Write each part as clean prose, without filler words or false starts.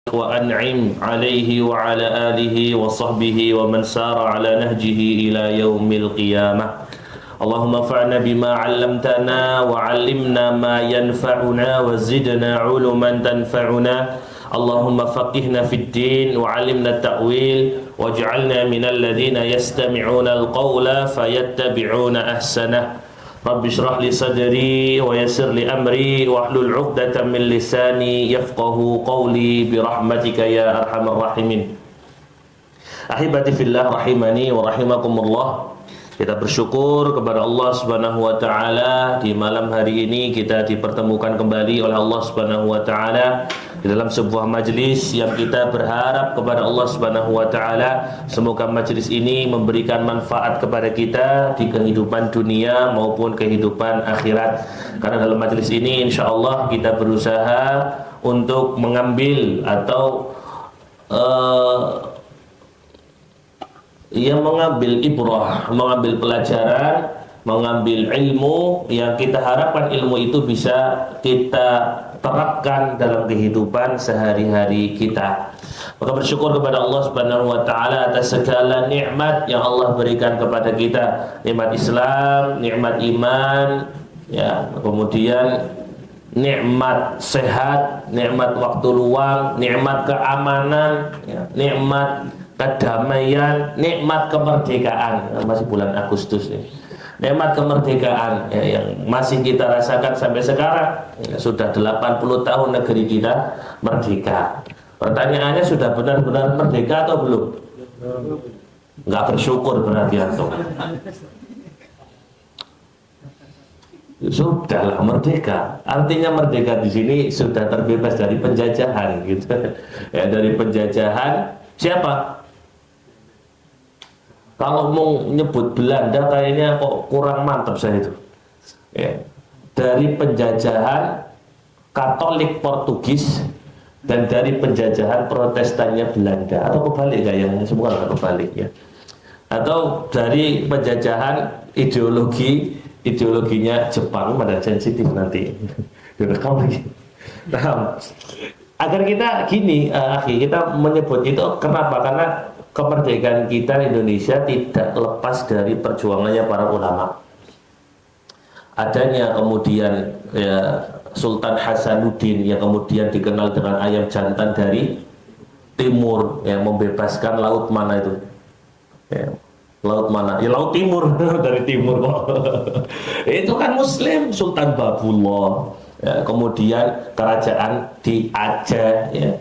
وأنعم عليه وعلى آله وصحبه ومن سار على نهجه إلى يوم القيامة. اللهم انفعنا بما علمتنا وعلمنا ما ينفعنا وزدنا علما تنفعنا. اللهم فقهنا في الدين وعلمنا التأويل واجعلنا من الذين يستمعون القول فيتبعون أحسنه. Rabbi shrah li sadri wa yassir li amri wahlul 'uqdatam min lisani yafqahu qawli bi rahmatika ya arhamar rahimin. Ahibati fillah rahimani wa rahimakumullah. Kita bersyukur kepada Allah Subhanahu wa taala di malam hari ini kita dipertemukan kembali oleh Allah Subhanahu wa taala di dalam sebuah majlis yang kita berharap kepada Allah Subhanahu wa taala semoga majlis ini memberikan manfaat kepada kita di kehidupan dunia maupun kehidupan akhirat. Karena dalam majlis ini insyaallah kita berusaha untuk mengambil atau yang mengambil ibrah, mengambil pelajaran, mengambil ilmu yang kita harapkan ilmu itu bisa kita terapkan dalam kehidupan sehari-hari kita. Maka bersyukur kepada Allah Subhanahu wa taala atas segala nikmat yang Allah berikan kepada kita, nikmat Islam, nikmat iman, ya, kemudian nikmat sehat, nikmat waktu luang, nikmat keamanan, ya, nikmat kedamaian, nikmat kemerdekaan. Masih bulan Agustus nih. Nikmat kemerdekaan ya, yang masih kita rasakan sampai sekarang. Ya, sudah 80 tahun negeri kita merdeka. Pertanyaannya, sudah benar-benar merdeka atau belum? Enggak bersyukur berarti antum. Sudahlah merdeka. Artinya merdeka di sini sudah terbebas dari penjajahan gitu. Ya, dari penjajahan siapa? Kalau mau nyebut Belanda kayaknya kok kurang mantap saya itu. Ya. Dari penjajahan Katolik Portugis dan dari penjajahan Protestannya Belanda, atau kebalik kayaknya, semua orang kebalik ya. Atau dari penjajahan ideologinya Jepang, pada sensitif nanti direkam lagi. Nah, agar kita gini, kita menyebut itu kenapa? Karena kemerdekaan kita Indonesia tidak lepas dari perjuangannya para ulama. Adanya kemudian ya, Sultan Hasanuddin yang kemudian dikenal dengan ayam jantan dari timur yang membebaskan laut mana itu? Ya, laut mana? Ya laut timur dari timur kok. Itu kan Muslim, Sultan Babullah. Ya, kemudian kerajaan di Aceh. Ya.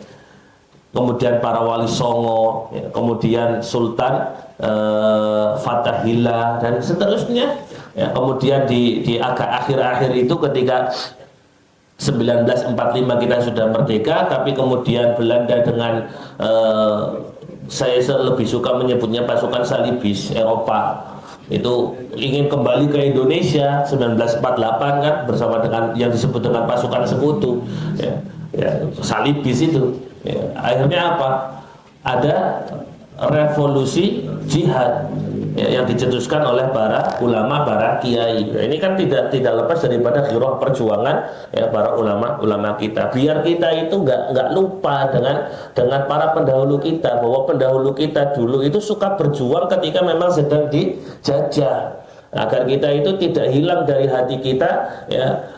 Kemudian para wali songo, ya, kemudian Sultan Fatahillah dan seterusnya. Ya, kemudian di agak akhir-akhir itu ketika 1945 kita sudah merdeka, tapi kemudian Belanda dengan saya lebih suka menyebutnya pasukan salibis Eropa itu ingin kembali ke Indonesia 1948 kan, bersama dengan yang disebut dengan pasukan sekutu, ya, ya, salibis itu. Ya, akhirnya apa? Ada revolusi jihad ya, yang dicetuskan oleh para ulama, para kiai. Nah, ini kan tidak lepas daripada giroh perjuangan ya, para ulama kita. Biar kita itu nggak lupa dengan para pendahulu kita, bahwa pendahulu kita dulu itu suka berjuang ketika memang sedang dijajah. Agar kita itu tidak hilang dari hati kita ya,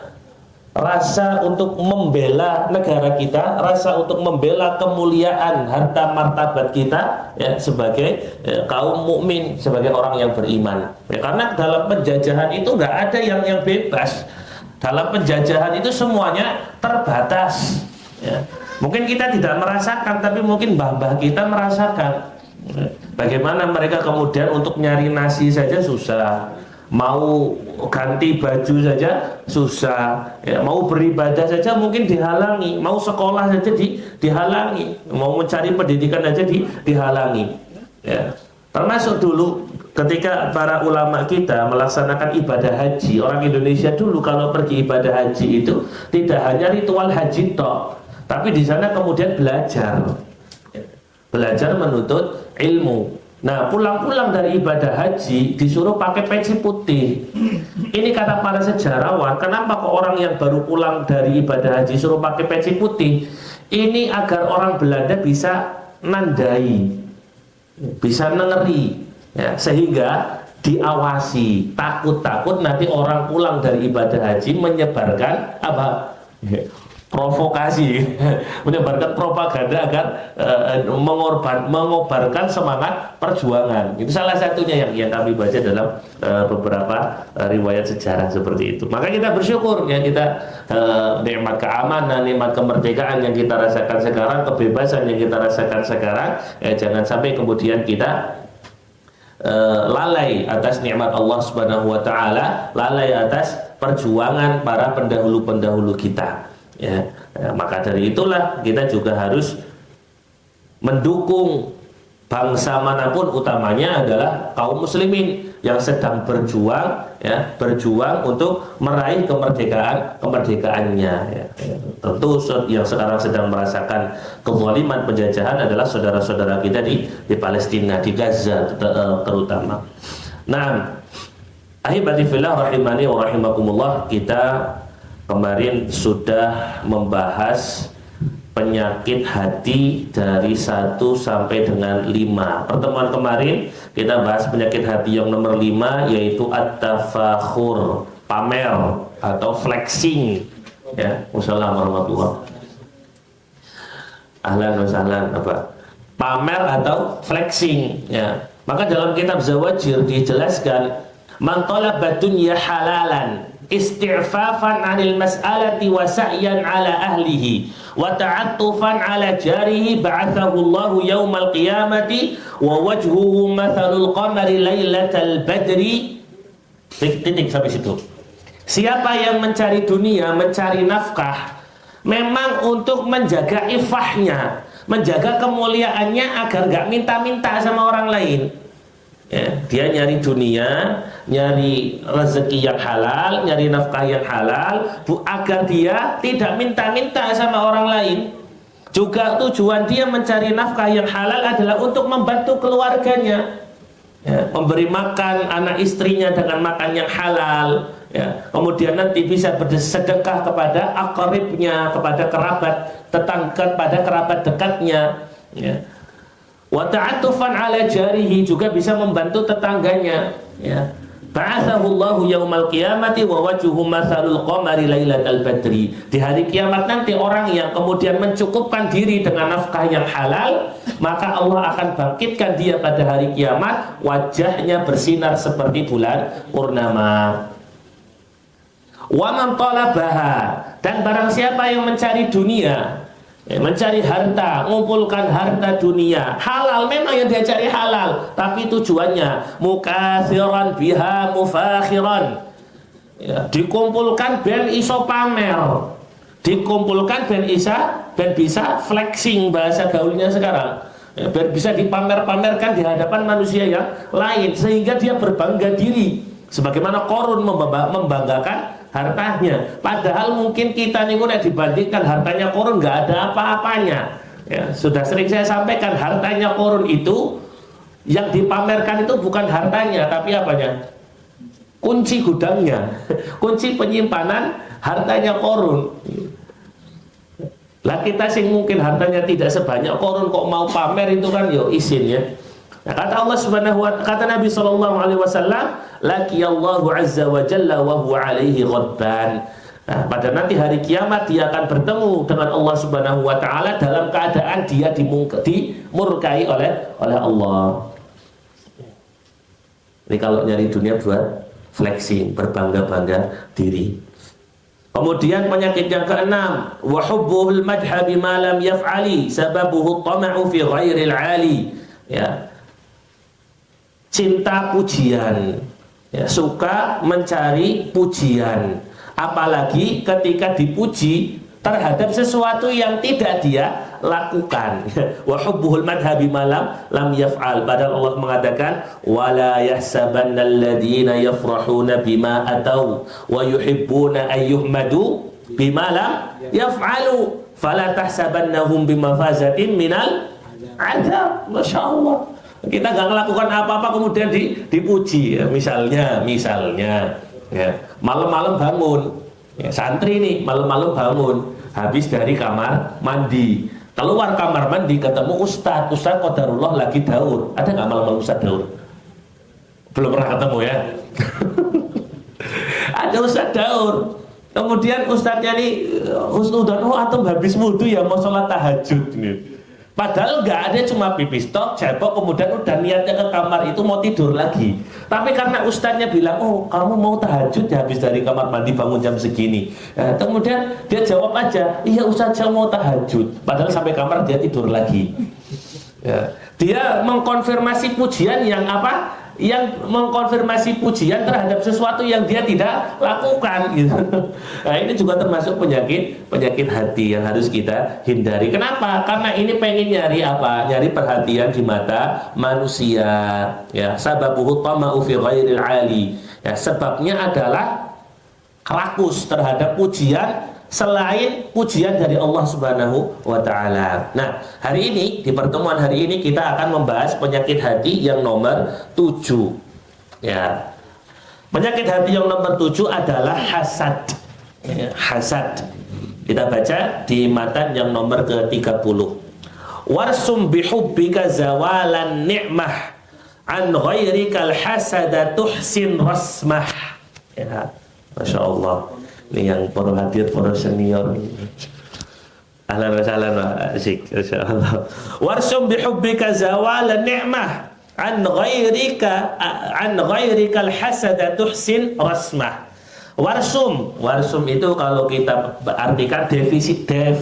rasa untuk membela negara kita, rasa untuk membela kemuliaan harta martabat kita ya, sebagai kaum mukmin, sebagai orang yang beriman ya, karena dalam penjajahan itu nggak ada yang bebas. Dalam penjajahan itu semuanya terbatas ya. Mungkin kita tidak merasakan, tapi mungkin mbah-mbah kita merasakan ya. Bagaimana mereka kemudian untuk nyari nasi saja susah, mau ganti baju saja susah ya, mau beribadah saja mungkin dihalangi, mau sekolah saja dihalangi, mau mencari pendidikan saja dihalangi ya. Termasuk dulu ketika para ulama kita melaksanakan ibadah haji, orang Indonesia dulu kalau pergi ibadah haji itu tidak hanya ritual haji toh, tapi di sana kemudian belajar menuntut ilmu Nah, pulang-pulang dari ibadah haji disuruh pakai peci putih. Ini kata para sejarawan, kenapa kok orang yang baru pulang dari ibadah haji suruh pakai peci putih? Ini agar orang Belanda bisa nandai, bisa nengeri, ya, sehingga diawasi. Takut-takut nanti orang pulang dari ibadah haji menyebarkan apa? Provokasi, menyebarkan propaganda agar mengobarkan semangat perjuangan. Itu salah satunya yang kami baca dalam beberapa riwayat sejarah seperti itu. Maka kita bersyukur ya, kita nikmat keamanan, nikmat kemerdekaan yang kita rasakan sekarang, kebebasan yang kita rasakan sekarang, ya jangan sampai kemudian kita lalai atas nikmat Allah Subhanahu wa taala, lalai atas perjuangan para pendahulu-pendahulu kita. Ya, maka dari itulah kita juga harus mendukung bangsa manapun, utamanya adalah kaum muslimin yang sedang berjuang, ya, berjuang untuk meraih kemerdekaannya. Ya. Tentu yang sekarang sedang merasakan kezaliman penjajahan adalah saudara-saudara kita di Palestina, di Gaza terutama. Nah, ahibati fillah rahimani wa rahimakumullah, kita kemarin sudah membahas penyakit hati dari 1 sampai dengan 5. Pertemuan kemarin kita bahas penyakit hati yang nomor 5, yaitu at-tafakhur, pamer atau flexing. Ya, wassalamualaikum warahmatullahi wabarakatuh. Ahlan wa sahlan, apa? Pamer atau flexing, ya. Maka dalam kitab Zawajir dijelaskan, man talaba dunya halalan isti'fafan 'anil mas'alati wa sa'yan 'ala ahlihi wa ta'attufan 'ala jarihi ba'athahu Allahu yaumal qiyamati wa wajhuhu mathalul qamari lailatal badri. Titik sampai situ. Siapa yang mencari dunia, mencari nafkah, memang untuk menjaga ifahnya, menjaga kemuliaannya agar gak minta-minta sama orang lain. Ya, dia nyari dunia, nyari rezeki yang halal, nyari nafkah yang halal, agar dia tidak minta-minta sama orang lain. Juga tujuan dia mencari nafkah yang halal adalah untuk membantu keluarganya, ya, memberi makan anak istrinya dengan makan yang halal, ya. Kemudian nanti bisa bersedekah kepada akribnya, kepada kerabat tetangga, kepada kerabat dekatnya, ya. Wa ta'attufan 'ala jarihi, juga bisa membantu tetangganya, ya. Ba'athahu Allahu yaumal qiyamati wa wajhuhu mathalul qamari lailatal badri. Di hari kiamat nanti orang yang kemudian mencukupkan diri dengan nafkah yang halal, maka Allah akan bangkitkan dia pada hari kiamat, wajahnya bersinar seperti bulan purnama. Wa man talabaha, dan barang siapa yang mencari dunia, mencari harta, mengumpulkan harta dunia halal, memang yang dia cari halal, tapi tujuannya mukathiran biha mufakhiran, ya, dikumpulkan ben iso pamer, dikumpulkan ben bisa flexing, bahasa gaulnya sekarang, ya, ben bisa dipamer-pamerkan di hadapan manusia yang lain, sehingga dia berbangga diri, sebagaimana Qarun membanggakan hartanya. Padahal mungkin kita nih dibandingkan hartanya Qarun nggak ada apa-apanya. Ya, sudah sering saya sampaikan, hartanya Qarun itu yang dipamerkan itu bukan hartanya, tapi apanya? Kunci gudangnya, kunci penyimpanan hartanya Qarun. Lah kita sih mungkin hartanya tidak sebanyak Qarun, kok mau pamer itu kan yo izin, ya. Nah, kata Allah Subhanahu wa ta'ala, kata Nabi sallallahu alaihi wasallam, laqiyallahu azza wa jalla wa huwa alaihi ghadban. Nah, pada nanti hari kiamat dia akan bertemu dengan Allah Subhanahu wa ta'ala dalam keadaan dia dimurkai oleh Allah. Ini kalau nyari dunia buat flexing, berbangga-bangga diri. Kemudian penyakit yang keenam, wa hubbuhul madha bima lam yaf'ali sababuhu tama'u fi ghairil 'ali. Ya. Cinta pujian, ya, suka mencari pujian, apalagi ketika dipuji terhadap sesuatu yang tidak dia lakukan. Wa hubbuhul madha bima lam yaf'al. Padahal Allah mengatakan wala yahsabanna alladhina yafrahuna bima atau wa yuhibbuna an yuhmadu bima lam yaf'alu fala tahsabannahum bimafazatin minal adab. Masyaallah. Kita nggak melakukan apa-apa kemudian dipuji. Ya, misalnya, ya, malam-malam bangun, ya, santri nih malam-malam bangun, habis dari kamar mandi, keluar kamar mandi ketemu Ustadz qadarullah lagi daur. Ada nggak malam-malam Ustadz daur? Belum pernah ketemu ya. Ada Ustadz daur. Kemudian Ustadznya nih husnudzon, atau habis wudhu ya mau sholat tahajud nih. Padahal nggak ada, cuma pipis tok, cebok, kemudian udah niatnya ke kamar itu mau tidur lagi. Tapi karena Ustadznya bilang, oh kamu mau tahajud ya habis dari kamar mandi bangun jam segini. Nah, kemudian dia jawab aja, iya Ustadz saya mau tahajud. Padahal sampai kamar dia tidur lagi. Ya. Dia mengkonfirmasi pujian yang apa? Yang mengkonfirmasi pujian terhadap sesuatu yang dia tidak lakukan gitu. Nah, ini juga termasuk penyakit hati yang harus kita hindari. Kenapa? Karena ini pengen nyari apa? Nyari perhatian di mata manusia. Ya, sababuhu tama'u fi ghairil ali. Ya, sebabnya adalah rakus terhadap pujian selain pujian dari Allah Subhanahu wa ta'ala. Nah, hari ini, di pertemuan hari ini kita akan membahas penyakit hati yang nomor 7. Ya. Penyakit hati yang nomor 7 adalah hasad. Ya, hasad. Kita baca di matan yang nomor ke-30. Warsum bihubbika zawalan ni'mah an ghairikal hasada tuhsin rasmah. Ya, Masya Allah. Ini yang para hadir, para senior. Ahlan wa sahlan wa asik, insyaallah. Warsum bihubbika zawalan ni'mah an ghairika al-hasada tuhsin rasmah. Warsum itu kalau kita artikan definisikan.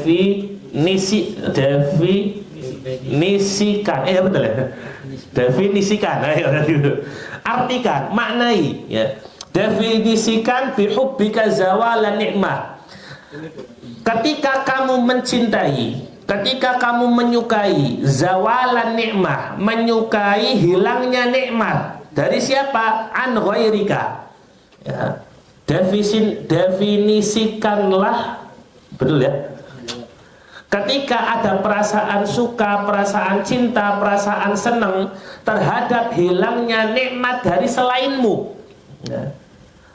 Betul ya? Definisikan. Artikan, maknai ya. Definisikan bihubbika zawalan ni'mah. Ketika kamu mencintai, ketika kamu menyukai zawalan ni'mah, menyukai hilangnya nikmat dari siapa? An ghairika. Ya. Definisikanlah, betul ya? Ketika ada perasaan suka, perasaan cinta, perasaan senang terhadap hilangnya nikmat dari selainmu, ya,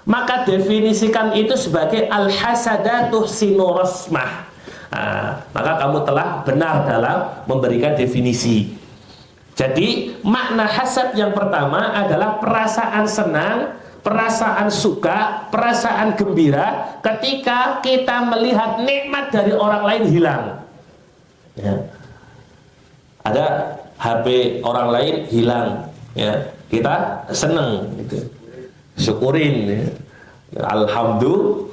maka definisikan itu sebagai al-hasadatuh sinurasmah. Maka kamu telah benar dalam memberikan definisi. Jadi makna hasad yang pertama adalah perasaan senang, perasaan suka, perasaan gembira ketika kita melihat nikmat dari orang lain hilang. Ya. Ada HP orang lain hilang, ya, kita seneng gitu. Syukurin ya. Alhamdulillah.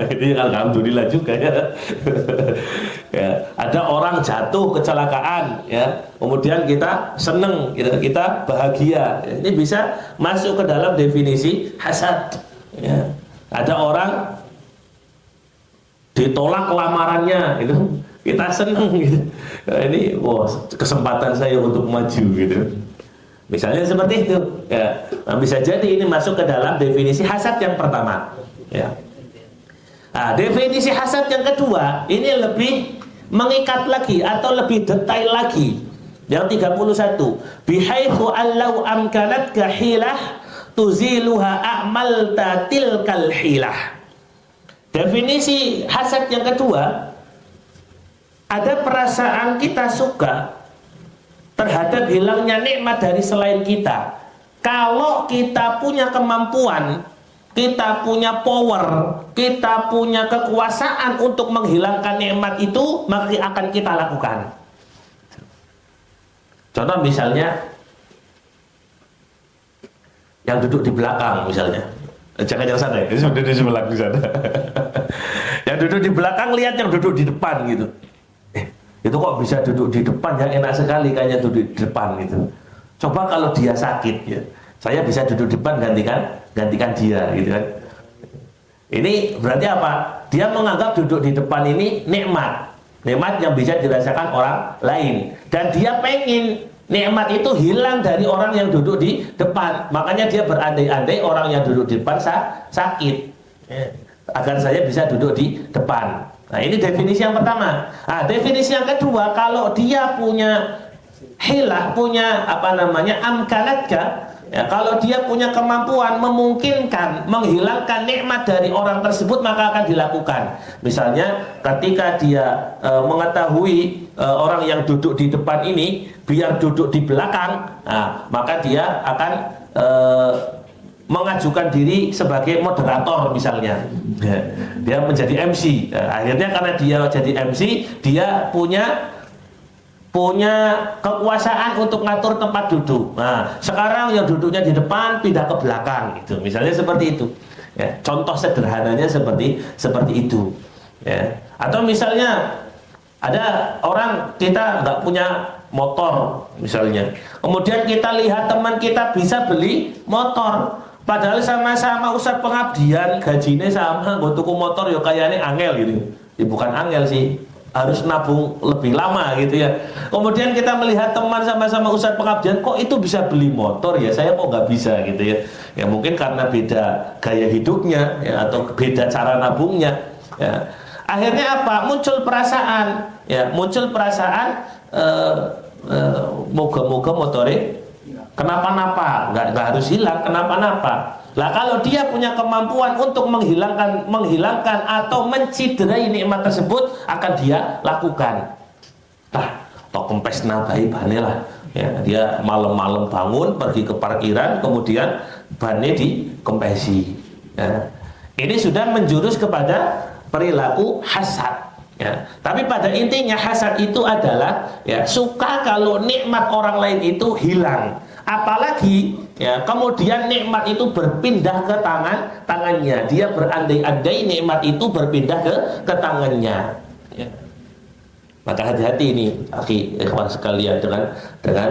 Ini alhamdulillah juga ya. Ya, ada orang jatuh kecelakaan ya, kemudian kita seneng, kita bahagia. Ini bisa masuk ke dalam definisi hasad ya. Ada orang ditolak lamarannya gitu, kita seneng gitu. Ini kesempatan saya untuk maju gitu. Misalnya seperti itu, ya. Nah, bisa jadi ini masuk ke dalam definisi hasad yang pertama, ya. Nah, definisi hasad yang kedua ini lebih mengikat lagi atau lebih detail lagi. Yang 31, bihaitsu allau amkanatka hilah tuziluha a'malta tilkal hilah. Definisi hasad yang kedua, ada perasaan kita suka terhadap hilangnya nikmat dari selain kita. Kalau kita punya kemampuan, kita punya power, kita punya kekuasaan untuk menghilangkan nikmat itu, maka akan kita lakukan. Contoh misalnya yang duduk di belakang misalnya. Jangan yang sana, ini sudah di sebelah di sana. Yang duduk di belakang lihat yang duduk di depan gitu. Itu kok bisa duduk di depan ya, enak sekali kayaknya duduk di depan gitu. Coba kalau dia sakit ya, saya bisa duduk di depan gantikan dia gitu kan. Ini berarti apa? Dia menganggap duduk di depan ini nikmat yang bisa dirasakan orang lain, dan dia pengen nikmat itu hilang dari orang yang duduk di depan. Makanya dia berandai-andai orang yang duduk di depan sakit agar saya bisa duduk di depan. Nah, ini definisi yang pertama. Nah, definisi yang kedua, kalau dia punya hilah, punya apa namanya, amkanatka, ya, kalau dia punya kemampuan memungkinkan menghilangkan nikmat dari orang tersebut, maka akan dilakukan. Misalnya ketika dia mengetahui orang yang duduk di depan ini biar duduk di belakang, nah, maka dia akan mengajukan diri sebagai moderator misalnya, ya, dia menjadi MC. Akhirnya karena dia jadi MC, dia punya kekuasaan untuk ngatur tempat duduk. Nah, sekarang yang duduknya di depan pindah ke belakang, gitu. Misalnya seperti itu. Ya, contoh sederhananya seperti itu. Ya. Atau misalnya ada orang, kita nggak punya motor misalnya, kemudian kita lihat teman kita bisa beli motor, padahal sama-sama Ustadz pengabdian, gajinya sama, gue tuku motor ya kayaknya angel gitu. Ya, bukan angel sih, harus nabung lebih lama gitu ya. Kemudian kita melihat teman sama-sama Ustadz pengabdian, kok itu bisa beli motor ya, saya kok nggak bisa gitu ya. Ya mungkin karena beda gaya hidupnya ya, atau beda cara nabungnya ya. Akhirnya apa? Muncul perasaan ya, moga-moga motornya kenapa-napa, nggak harus hilang kenapa-napa. Lah kalau dia punya kemampuan untuk menghilangkan atau menciderai nikmat tersebut, akan dia lakukan. Tok kempes nabai bane lah. Ya, dia malam-malam bangun pergi ke parkiran, kemudian bannya dikempesi. Ya. Ini sudah menjurus kepada perilaku hasad. Ya. Tapi pada intinya hasad itu adalah ya, suka kalau nikmat orang lain itu hilang. Apalagi ya, kemudian nikmat itu berpindah ke tangannya. Dia berandai-andai nikmat itu berpindah ke tangannya. Ya. Maka hati-hati ini, akhi ikhwan sekalian, dengan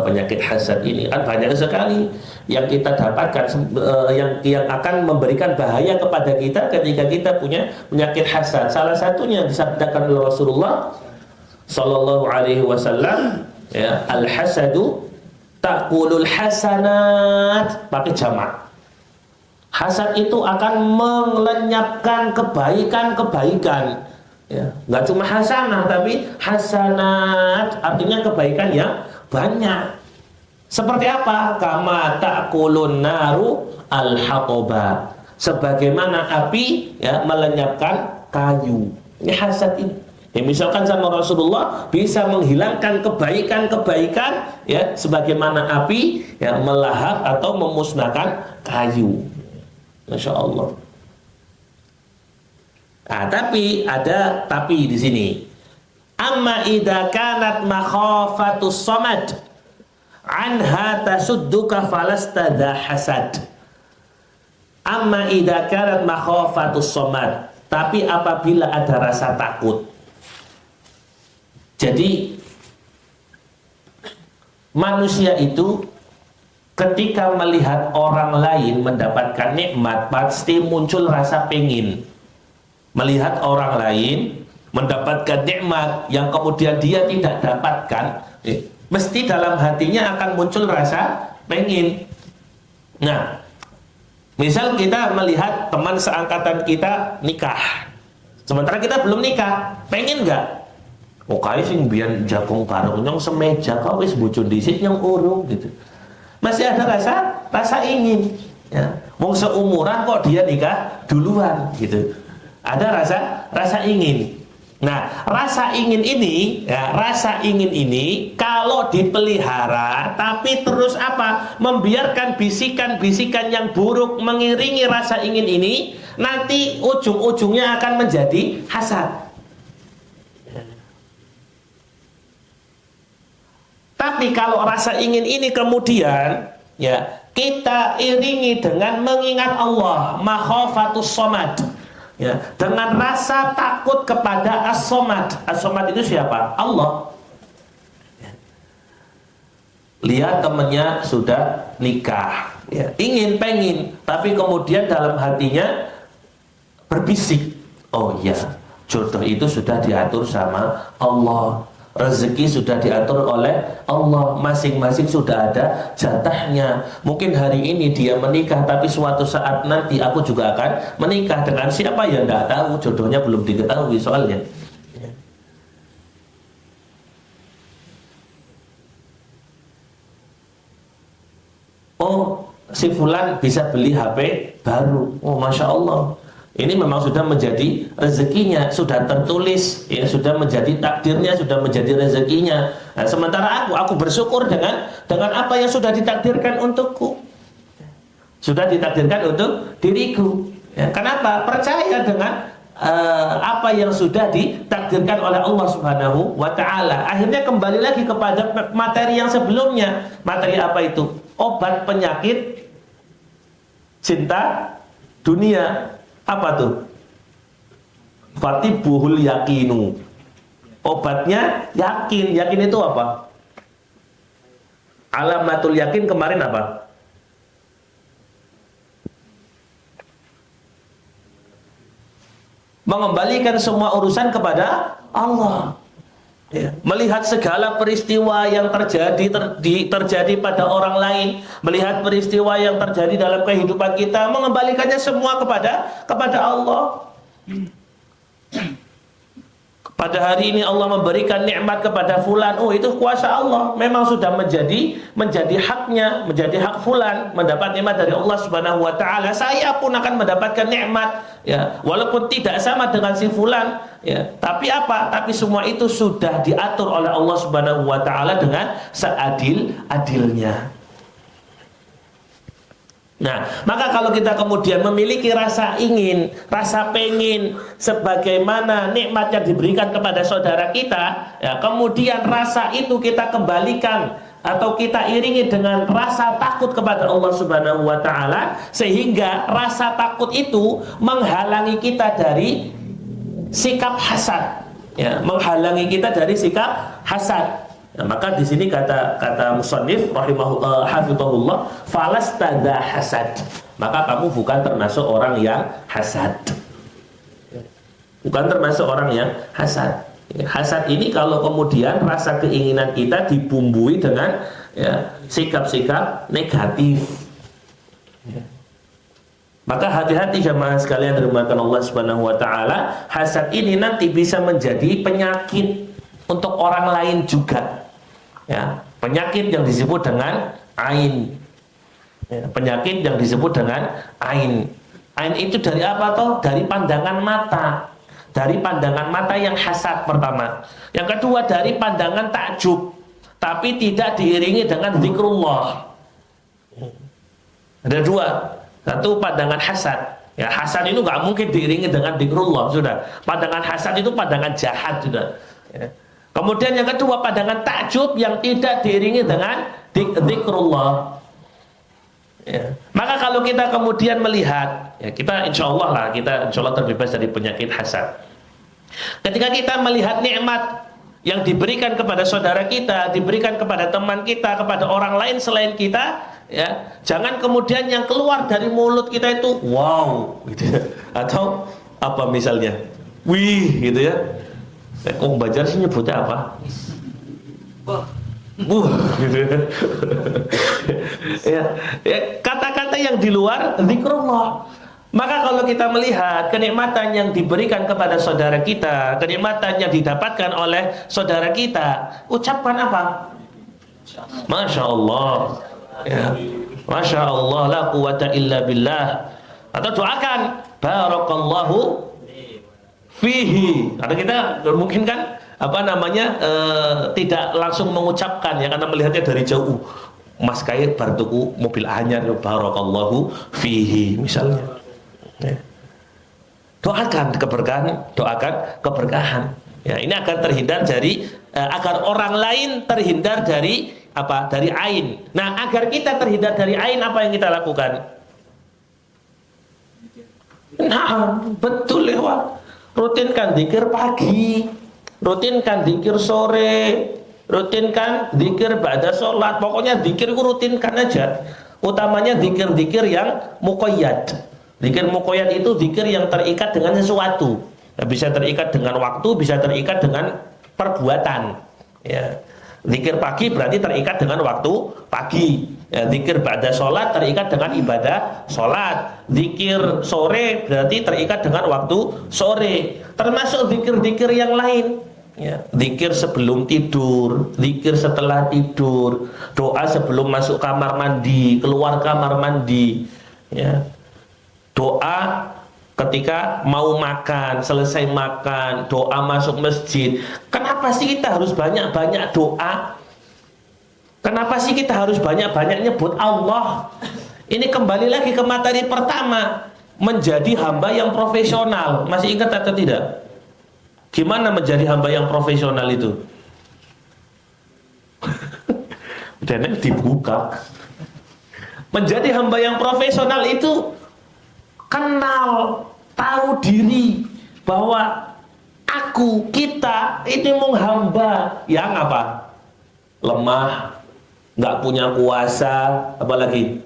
penyakit hasad ini. Kan banyak sekali yang kita dapatkan yang akan memberikan bahaya kepada kita ketika kita punya penyakit hasad. Salah satunya disabdakan oleh Rasulullah sallallahu alaihi wasallam, ya, al-hasadu ta'kulul hasanat, pakai jamak. Hasad itu akan melenyapkan kebaikan-kebaikan. Ya, nggak cuma hasanah, tapi hasanat artinya kebaikan yang banyak. Seperti apa? Kama ta'kulun naru al-haqoba, sebagaimana api ya melenyapkan kayu. Ini hasad ini. Ya, misalkan sama Rasulullah bisa menghilangkan kebaikan-kebaikan ya, sebagaimana api ya melahap atau memusnahkan kayu. Masya Allah. Nah, tapi ada tapi di sini. Amma idza kanat makhafatus samad anha tasudduka falastadha hasad. Amma idza kanat makhafatus samad, tapi apabila ada rasa takut. Jadi manusia itu ketika melihat orang lain mendapatkan nikmat, pasti muncul rasa pengin. Melihat orang lain mendapatkan nikmat yang kemudian dia tidak dapatkan, mesti dalam hatinya akan muncul rasa pengen. Nah, misal kita melihat teman seangkatan kita nikah, sementara kita belum nikah, pengen nggak? Oh, kayak sing biyen jagung bareng nyong semeja, kau wis bojo dhisik nyong urung gitu. Masih ada rasa ingin. Ya. Wong seumuran kok dia nikah duluan gitu. Ada rasa ingin. Nah, rasa ingin ini kalau dipelihara tapi terus apa? Membiarkan bisikan-bisikan yang buruk mengiringi rasa ingin ini, nanti ujung-ujungnya akan menjadi hasad. Tapi kalau rasa ingin ini kemudian ya kita iringi dengan mengingat Allah, makhafatus samad. Ya, dengan rasa takut kepada As-Somad. As-Somad itu siapa? Allah. Lihat temannya sudah nikah, ya, pengen, tapi kemudian dalam hatinya berbisik, oh ya, jodoh itu sudah diatur sama Allah. Rezeki sudah diatur oleh Allah, masing-masing sudah ada jatahnya. Mungkin hari ini dia menikah, tapi suatu saat nanti aku juga akan menikah dengan siapa ya tidak tahu, jodohnya belum diketahui soalnya. oh si fulan bisa beli HP baru, oh masya Allah, ini memang sudah menjadi rezekinya, sudah tertulis, ya sudah menjadi takdirnya, sudah menjadi rezekinya. Nah, sementara aku bersyukur dengan apa yang sudah ditakdirkan untukku, sudah ditakdirkan untuk diriku. Ya, kenapa? Percaya dengan apa yang sudah ditakdirkan oleh Allah Subhanahu wa Ta'ala. Akhirnya kembali lagi kepada materi yang sebelumnya. Materi apa itu? Obat penyakit cinta dunia. Apa tuh? Fatibuhul yakinu. Obatnya yakin. Yakin itu apa? Alamatul yakin kemarin apa? Mengembalikan semua urusan kepada Allah. Ya. Melihat segala peristiwa yang terjadi pada orang lain, melihat peristiwa yang terjadi dalam kehidupan kita, mengembalikannya semua kepada Allah. Pada hari ini Allah memberikan nikmat kepada fulan, oh itu kuasa Allah, memang sudah menjadi haknya, menjadi hak fulan mendapat nikmat dari Allah Subhanahu wa Ta'ala. Saya pun akan mendapatkan nikmat, ya, walaupun tidak sama dengan si fulan, ya, tapi apa? Tapi semua itu sudah diatur oleh Allah Subhanahu wa Ta'ala dengan seadil-adilnya. Nah, maka kalau kita kemudian memiliki rasa ingin, rasa pengen, sebagaimana nikmat yang diberikan kepada saudara kita, ya, kemudian rasa itu kita kembalikan atau kita iringi dengan rasa takut kepada Allah Subhanahu wa Ta'ala, sehingga rasa takut itu menghalangi kita dari sikap hasad, ya, menghalangi kita dari sikap hasad. Nah, maka di sini kata musannif rahimahullah hafizahullah, falastada hasad, maka kamu bukan termasuk orang yang hasad, bukan termasuk orang yang hasad. Hasad ini kalau kemudian rasa keinginan kita dibumbui dengan, ya, sikap-sikap negatif, ya. Maka hati-hati jamaah sekalian dirahmati Allah Subhanahu wa Ta'ala. Hasad ini nanti bisa menjadi penyakit untuk orang lain juga, ya, penyakit yang disebut dengan ain, ya, penyakit yang disebut dengan ain. Ain itu dari apa toh? Dari pandangan mata, dari pandangan mata yang hasad pertama. Yang kedua dari pandangan takjub, tapi tidak diiringi dengan zikrullah. Ada dua. Satu pandangan hasad, ya, hasad itu nggak mungkin diiringi dengan zikrullah, sudah. Pandangan hasad itu pandangan jahat, sudah, ya. Kemudian yang kedua pandangan takjub yang tidak diiringi dengan zikrullah, ya. Maka kalau kita kemudian melihat, ya, kita insya Allah terbebas dari penyakit hasad. Ketika kita melihat nikmat yang diberikan kepada saudara kita, diberikan kepada teman kita, kepada orang lain selain kita, ya, jangan kemudian yang keluar dari mulut kita itu wow, gitu ya, atau apa misalnya, wih, gitu ya. Kok Bajar sih nyebutnya apa? Gitu ya. Ya, kata-kata yang di luar zikrullah. Maka kalau kita melihat kenikmatan yang diberikan kepada saudara kita, kenikmatan yang didapatkan oleh saudara kita, ucapkan apa? Masya Allah, ya, Masya Allah, la quwata illa billah. Atau doakan barakallahu fihi. Karena kita mungkin kan tidak langsung mengucapkan, ya, karena melihatnya dari jauh. Mas kaya bartuku mobil anyar, barakallahu fihi misalnya, ya. Doakan keberkahan, ya, ini agar terhindar dari agar orang lain terhindar dari apa? Dari ain. Nah, agar kita terhindar dari ain, apa yang kita lakukan? Nah, betul lewat. Rutinkan zikir pagi, rutinkan zikir sore, rutinkan zikir ba'da sholat. Pokoknya zikir itu rutinkan aja. Utamanya zikir-zikir yang muqayyad. Zikir muqayyad itu zikir yang terikat dengan sesuatu. Ya, bisa terikat dengan waktu, bisa terikat dengan perbuatan, ya. Zikir pagi berarti terikat dengan waktu pagi, ya. Zikir ba'da sholat terikat dengan ibadah sholat. Zikir sore berarti terikat dengan waktu sore. Termasuk zikir-zikir yang lain, ya, zikir sebelum tidur, zikir setelah tidur, doa sebelum masuk kamar mandi, keluar kamar mandi, ya, doa ketika mau makan, selesai makan, doa masuk masjid. Kenapa sih kita harus banyak-banyak doa? Kenapa sih kita harus banyak-banyak nyebut Allah? Ini kembali lagi ke materi pertama, menjadi hamba yang profesional. Masih ingat atau tidak? Gimana menjadi hamba yang profesional itu? Dan dibuka. Menjadi hamba yang profesional itu kenal, tahu diri bahwa aku, kita ini mau hamba yang apa? Lemah, nggak punya kuasa, apalagi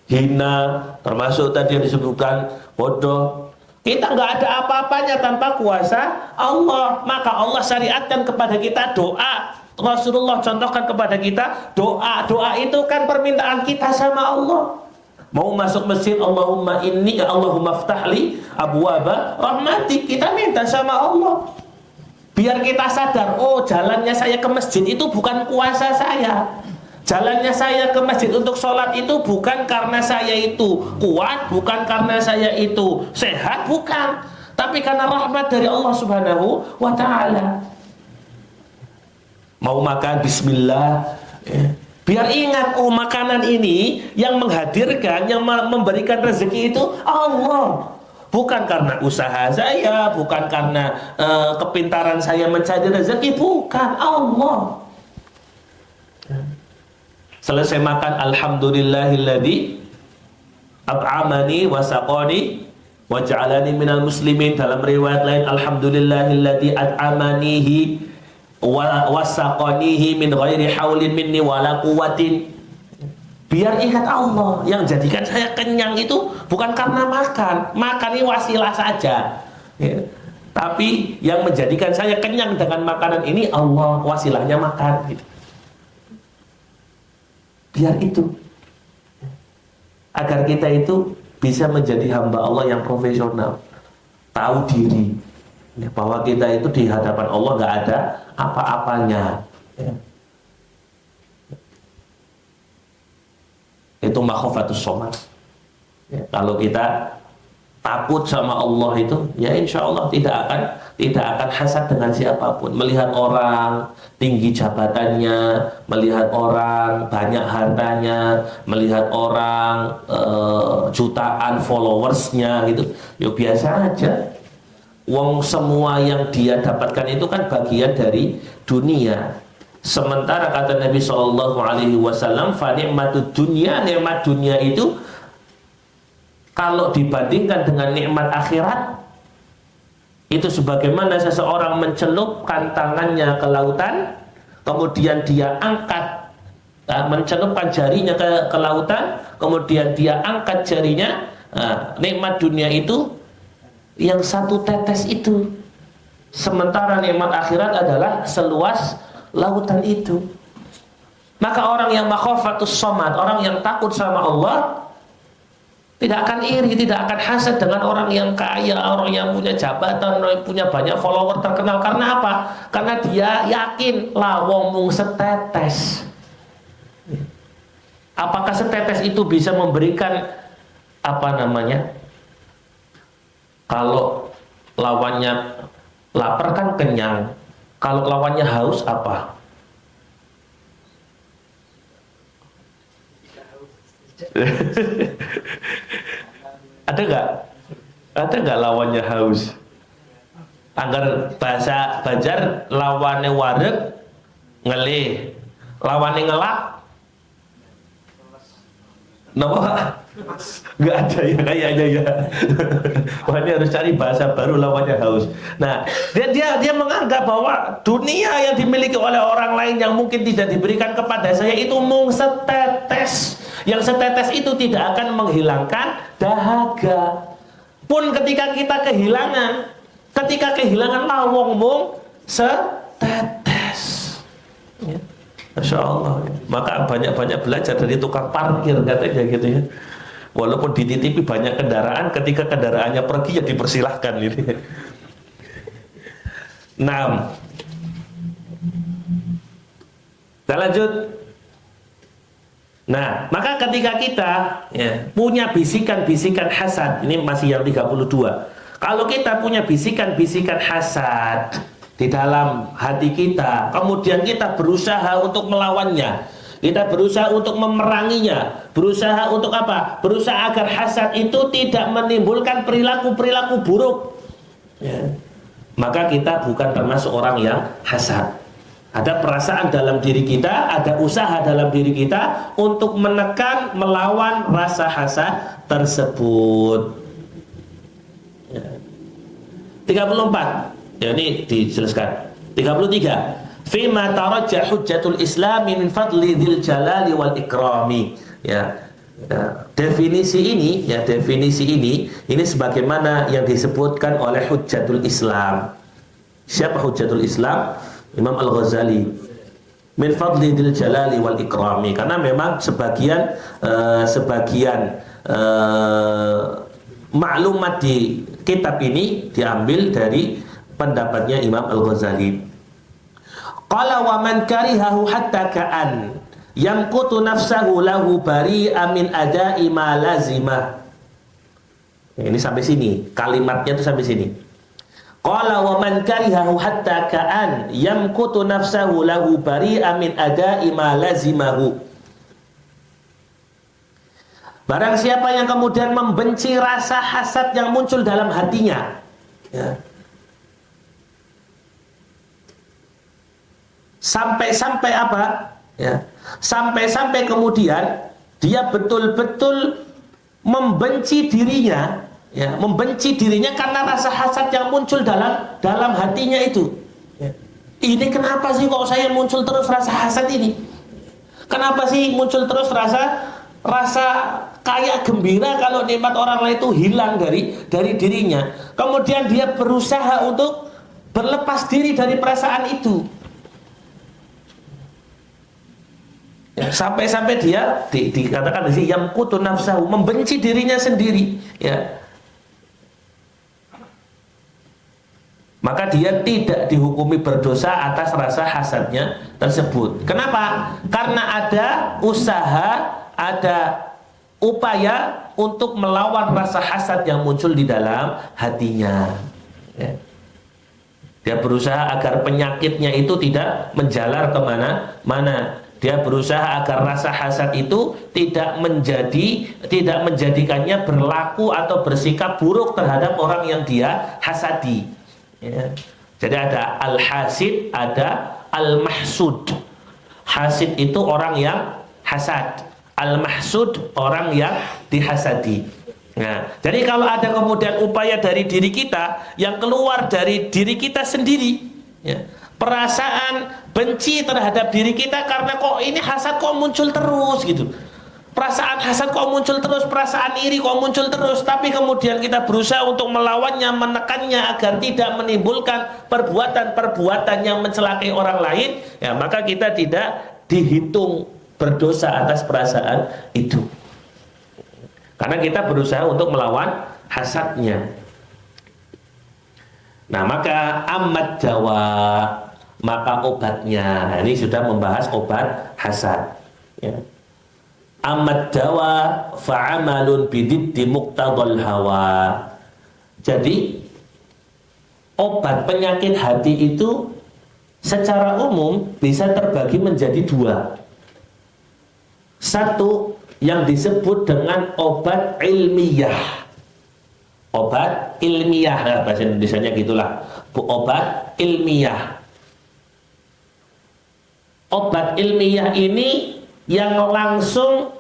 hina, termasuk tadi yang disebutkan bodoh. Kita nggak ada apa-apanya tanpa kuasa Allah. Maka Allah syariatkan kepada kita doa. Rasulullah contohkan kepada kita doa. Doa itu kan permintaan kita sama Allah. Mau masuk masjid, Allahumma inni, Allahumma ftahli abwaba rahmatik. Kita minta sama Allah. Biar kita sadar, oh jalannya saya ke masjid itu bukan kuasa saya. Jalannya saya ke masjid untuk sholat itu bukan karena saya itu kuat, bukan karena saya itu sehat, bukan. Tapi karena rahmat dari Allah Subhanahu wa ta'ala. Mau makan, bismillah, ya. Biar ingat, oh makanan ini yang menghadirkan, yang memberikan rezeki itu Allah. Bukan karena usaha saya, bukan karena kepintaran saya mencari rezeki, bukan, Allah. Selesai makan, alhamdulillahilladzi at'amani wa saqani wa ja'alani minal muslimin. Dalam riwayat lain, alhamdulillahilladzi at'amanihi wa saqanihi min ghairi haulin minni wala quwwatin. Biar ingat Allah. Yang jadikan saya kenyang itu bukan karena makan. Makan ini wasilah saja, ya. Tapi yang menjadikan saya kenyang dengan makanan ini Allah, wasilahnya makan, gitu. Biar itu, agar kita itu bisa menjadi hamba Allah yang profesional, tahu diri, ya, bahwa kita itu di hadapan Allah nggak ada apa-apanya, ya. Itu makhofatus shomat, ya. Kalau kita takut sama Allah itu, ya insya Allah tidak akan hasad dengan siapapun. Melihat orang tinggi jabatannya, melihat orang banyak hartanya, melihat orang jutaan followersnya gitu, ya biasa aja. Wong semua yang dia dapatkan itu kan bagian dari dunia. Sementara kata Nabi SAW, fa ni'matud dunya, nikmat dunia itu kalau dibandingkan dengan nikmat akhirat, itu sebagaimana seseorang mencelupkan tangannya ke lautan, kemudian dia angkat, mencelupkan jarinya ke lautan, kemudian dia angkat jarinya. Nikmat dunia itu yang satu tetes itu, sementara nikmat akhirat adalah seluas lautan itu. Maka orang yang makhofatus shomat, orang yang takut sama Allah, tidak akan iri, tidak akan hasad dengan orang yang kaya, orang yang punya jabatan, orang yang punya banyak follower terkenal. Karena apa? Karena dia yakin lawong mung setetes. Apakah setetes itu bisa memberikan apa namanya? Kalau lawannya lapar kan kenyang. Kalau lawannya haus apa? Ada nggak lawannya haus? Angger bahasa Banjar lawannya wareg ngelih, lawannya ngelak napa? Nggak ada ya kayaknya ya. Wah, ini harus cari bahasa baru lawannya haus. Nah, dia menganggap bahwa dunia yang dimiliki oleh orang lain yang mungkin tidak diberikan kepada saya itu mung setetes. Yang setetes itu tidak akan menghilangkan dahaga. Pun ketika kita kehilangan lawong mung setetes, ya. Masya Allah, ya. Maka banyak-banyak belajar dari tukang parkir katanya gitu ya. Walaupun dititipi banyak kendaraan, ketika kendaraannya pergi ya dipersilahkan ini. Nah, Kita lanjut. Nah, maka ketika kita punya bisikan-bisikan hasad, ini masih yang 32. Kalau kita punya bisikan-bisikan hasad di dalam hati kita, kemudian kita berusaha untuk melawannya, kita berusaha untuk memeranginya, berusaha untuk apa? Berusaha agar hasad itu tidak menimbulkan perilaku-perilaku buruk, maka kita bukan termasuk orang yang hasad. Ada perasaan dalam diri kita, ada usaha dalam diri kita untuk menekan, melawan rasa hasad tersebut. 34. Ya, ini dijelaskan. 33. Fima tarajjah hujjatul islami min fadli dzil jalali wal ikrami. Ya. Definisi ini ini sebagaimana yang disebutkan oleh Hujjatul Islam. Siapa Hujjatul Islam? Imam Al-Ghazali. Min fadli dzil jalali wal ikrami. Karena memang sebagian maklumat di kitab ini diambil dari pendapatnya Imam Al-Ghazali. Qala wa man karihahu hatta ka'an yamqutu nafsahu lahu bari'a min ada'i ma lazimah. Ini sampai sini, kalimatnya itu sampai sini. Qala wa man karihahu hatta ka'an yamqutu nafsahu lahu bari'a min ada'i ma lazimahu. Barang siapa yang kemudian membenci rasa hasad yang muncul dalam hatinya, sampai-sampai apa? Sampai-sampai kemudian dia betul-betul membenci dirinya, membenci dirinya karena rasa hasad yang muncul dalam hatinya itu. Ini kenapa sih kok saya muncul terus rasa hasad ini? Kenapa sih muncul terus rasa kayak gembira kalau nikmat orang lain itu hilang dari dirinya. Kemudian dia berusaha untuk berlepas diri dari perasaan itu. Sampai-sampai dia dikatakan di sini yamqutu nafsahu, membenci dirinya sendiri, maka dia tidak dihukumi berdosa atas rasa hasadnya tersebut. Kenapa? Karena ada usaha, ada upaya untuk melawan rasa hasad yang muncul di dalam hatinya. Dia berusaha agar penyakitnya itu tidak menjalar kemana-mana. Dia berusaha agar rasa hasad itu tidak menjadikannya berlaku atau bersikap buruk terhadap orang yang dia hasadi. Jadi ada al-hasid, ada al-mahsud. Hasid itu orang yang hasad, al-mahsud orang yang dihasadi. Nah, jadi kalau ada kemudian upaya dari diri kita yang keluar dari diri kita sendiri, perasaan benci terhadap diri kita karena kok ini hasad kok muncul terus gitu, perasaan hasad kok muncul terus, perasaan iri kok muncul terus, tapi kemudian kita berusaha untuk melawannya, menekannya agar tidak menimbulkan perbuatan-perbuatan yang mencelakai orang lain, maka kita tidak dihitung berdosa atas perasaan itu, karena kita berusaha untuk melawan hasadnya. Nah, maka amat dawa, maka obatnya. Nah, ini sudah membahas obat hasad. Amat dawa fa'amalun bididdi muqtadal hawa. Jadi obat penyakit hati itu secara umum bisa terbagi menjadi dua. Satu yang disebut dengan obat ilmiah. Obat ilmiah, bahasa Indonesianya gitulah. Obat ilmiah. Obat ilmiah ini yang langsung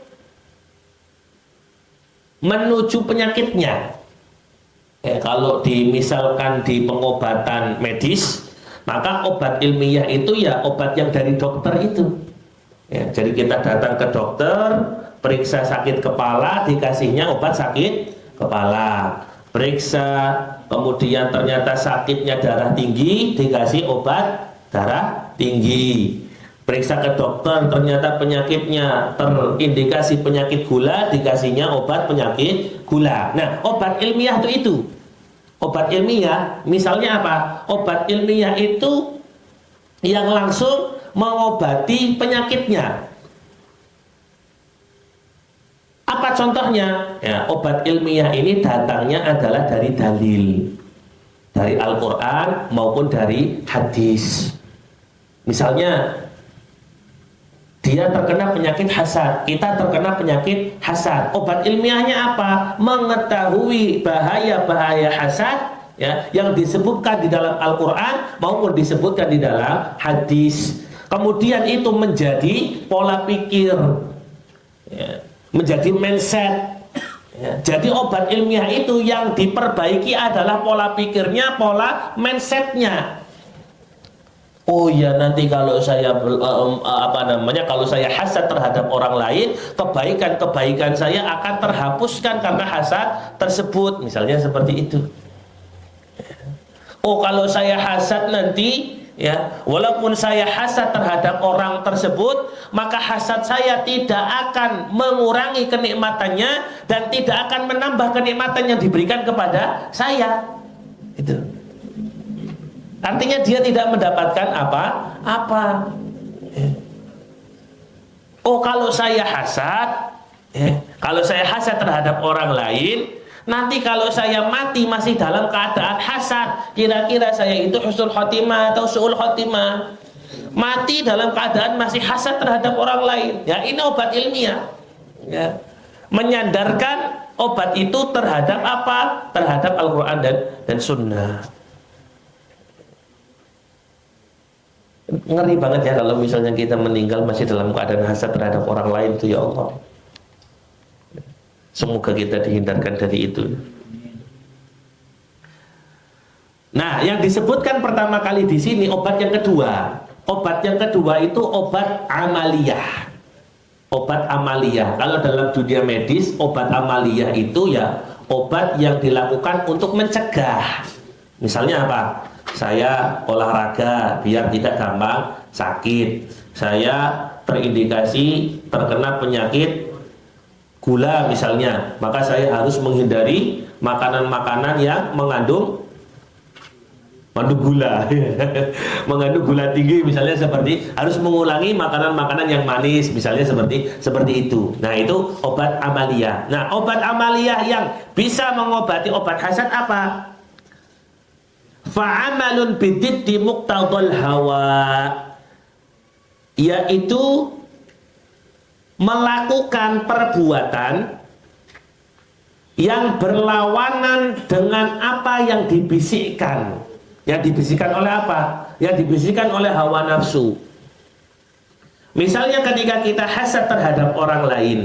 menuju penyakitnya. Kalau misalkan di pengobatan medis, maka obat ilmiah itu ya obat yang dari dokter itu. Jadi kita datang ke dokter, periksa sakit kepala, dikasihnya obat sakit kepala. Periksa, kemudian ternyata sakitnya darah tinggi, dikasih obat darah tinggi. Periksa ke dokter, ternyata penyakitnya terindikasi penyakit gula, dikasihnya obat penyakit gula. Nah, obat ilmiah itu. Obat ilmiah, misalnya apa? Obat ilmiah itu yang langsung mengobati penyakitnya. Apa contohnya? Ya, obat ilmiah ini datangnya adalah dari dalil, dari Al-Quran maupun dari hadis. Misalnya dia terkena penyakit hasad, kita terkena penyakit hasad. Obat ilmiahnya apa? Mengetahui bahaya-bahaya hasad, ya, yang disebutkan di dalam Al-Quran maupun disebutkan di dalam hadis. Kemudian itu menjadi pola pikir, ya, menjadi mindset. Ya, jadi obat ilmiah itu yang diperbaiki adalah pola pikirnya, pola mindsetnya. Oh ya, nanti kalau saya kalau saya hasad terhadap orang lain, kebaikan-kebaikan saya akan terhapuskan karena hasad tersebut, misalnya seperti itu. Oh, kalau saya hasad nanti, ya, walaupun saya hasad terhadap orang tersebut, maka hasad saya tidak akan mengurangi kenikmatannya dan tidak akan menambah kenikmatan yang diberikan kepada saya. Itu artinya dia tidak mendapatkan apa-apa. Oh, kalau saya hasad, kalau saya hasad terhadap orang lain, nanti kalau saya mati masih dalam keadaan hasad, kira-kira saya itu husnul khotimah atau su'ul khotimah? Mati dalam keadaan masih hasad terhadap orang lain. Ya, ini obat ilmiah. Ya. Menyandarkan obat itu terhadap apa? Terhadap Al-Quran dan Sunnah. Ngeri banget ya kalau misalnya kita meninggal masih dalam keadaan hasad terhadap orang lain, itu ya Allah. Semoga kita dihindarkan dari itu. Nah, yang disebutkan pertama kali di sini obat yang kedua. Obat yang kedua itu obat amaliyah. Obat amaliyah. Kalau dalam dunia medis, obat amaliyah itu ya obat yang dilakukan untuk mencegah. Misalnya apa? Saya olahraga biar tidak gampang sakit. Saya terindikasi terkena penyakit gula misalnya, maka saya harus menghindari makanan-makanan yang mengandung gula. Mengandung gula tinggi misalnya, seperti harus mengulangi makanan-makanan yang manis misalnya, seperti itu. Nah, itu obat amaliyah. Nah, obat amaliyah yang bisa mengobati obat hasad apa? Fa'amalun bididdi muqtadal hawa, yaitu melakukan perbuatan yang berlawanan dengan apa yang dibisikkan. Yang dibisikkan oleh apa? Yang dibisikkan oleh hawa nafsu. Misalnya ketika kita hasad terhadap orang lain,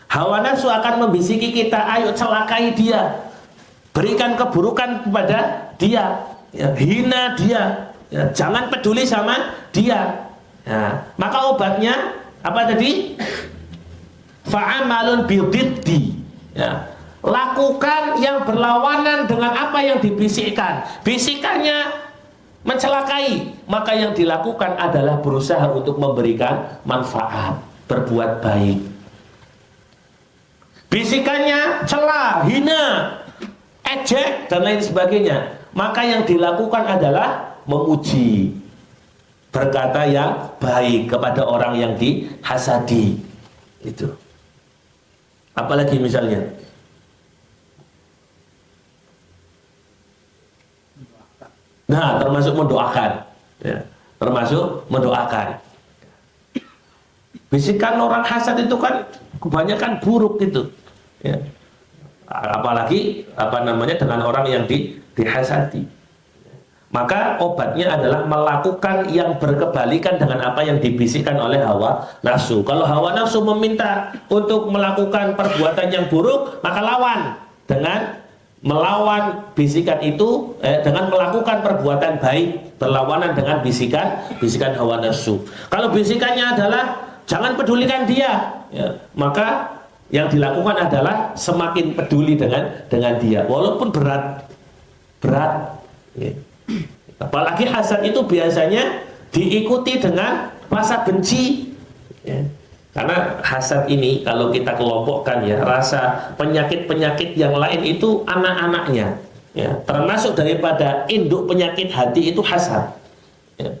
hawa nafsu akan membisiki kita, ayo celakai dia, berikan keburukan kepada dia, ya, hina dia, ya, jangan peduli sama dia. Ya, maka obatnya apa tadi? Fa'amalun bididdi, ya, lakukan yang berlawanan dengan apa yang dibisikkan. Bisikannya mencelakai, maka yang dilakukan adalah berusaha untuk memberikan manfaat, berbuat baik. Bisikannya cela, hina, ejek dan lain sebagainya, maka yang dilakukan adalah memuji, berkata yang baik kepada orang yang dihasadi. Itu. Apalagi misalnya, nah, termasuk mendoakan, ya, termasuk mendoakan. Bisikan orang hasad itu kan kebanyakan buruk gitu, ya. Apalagi dengan orang yang dihasadi. Maka obatnya adalah melakukan yang berkebalikan dengan apa yang dibisikkan oleh hawa nafsu. Kalau hawa nafsu meminta untuk melakukan perbuatan yang buruk, maka lawan dengan melawan bisikan itu, dengan melakukan perbuatan baik, berlawanan dengan bisikan hawa nafsu. Kalau bisikannya adalah jangan pedulikan dia, ya, maka yang dilakukan adalah semakin peduli dengan dia, walaupun berat, ya. Apalagi hasad itu biasanya diikuti dengan rasa benci, ya. Karena hasad ini kalau kita kelompokkan, ya, rasa penyakit-penyakit yang lain itu anak-anaknya, ya, termasuk daripada induk penyakit hati itu hasad, ya.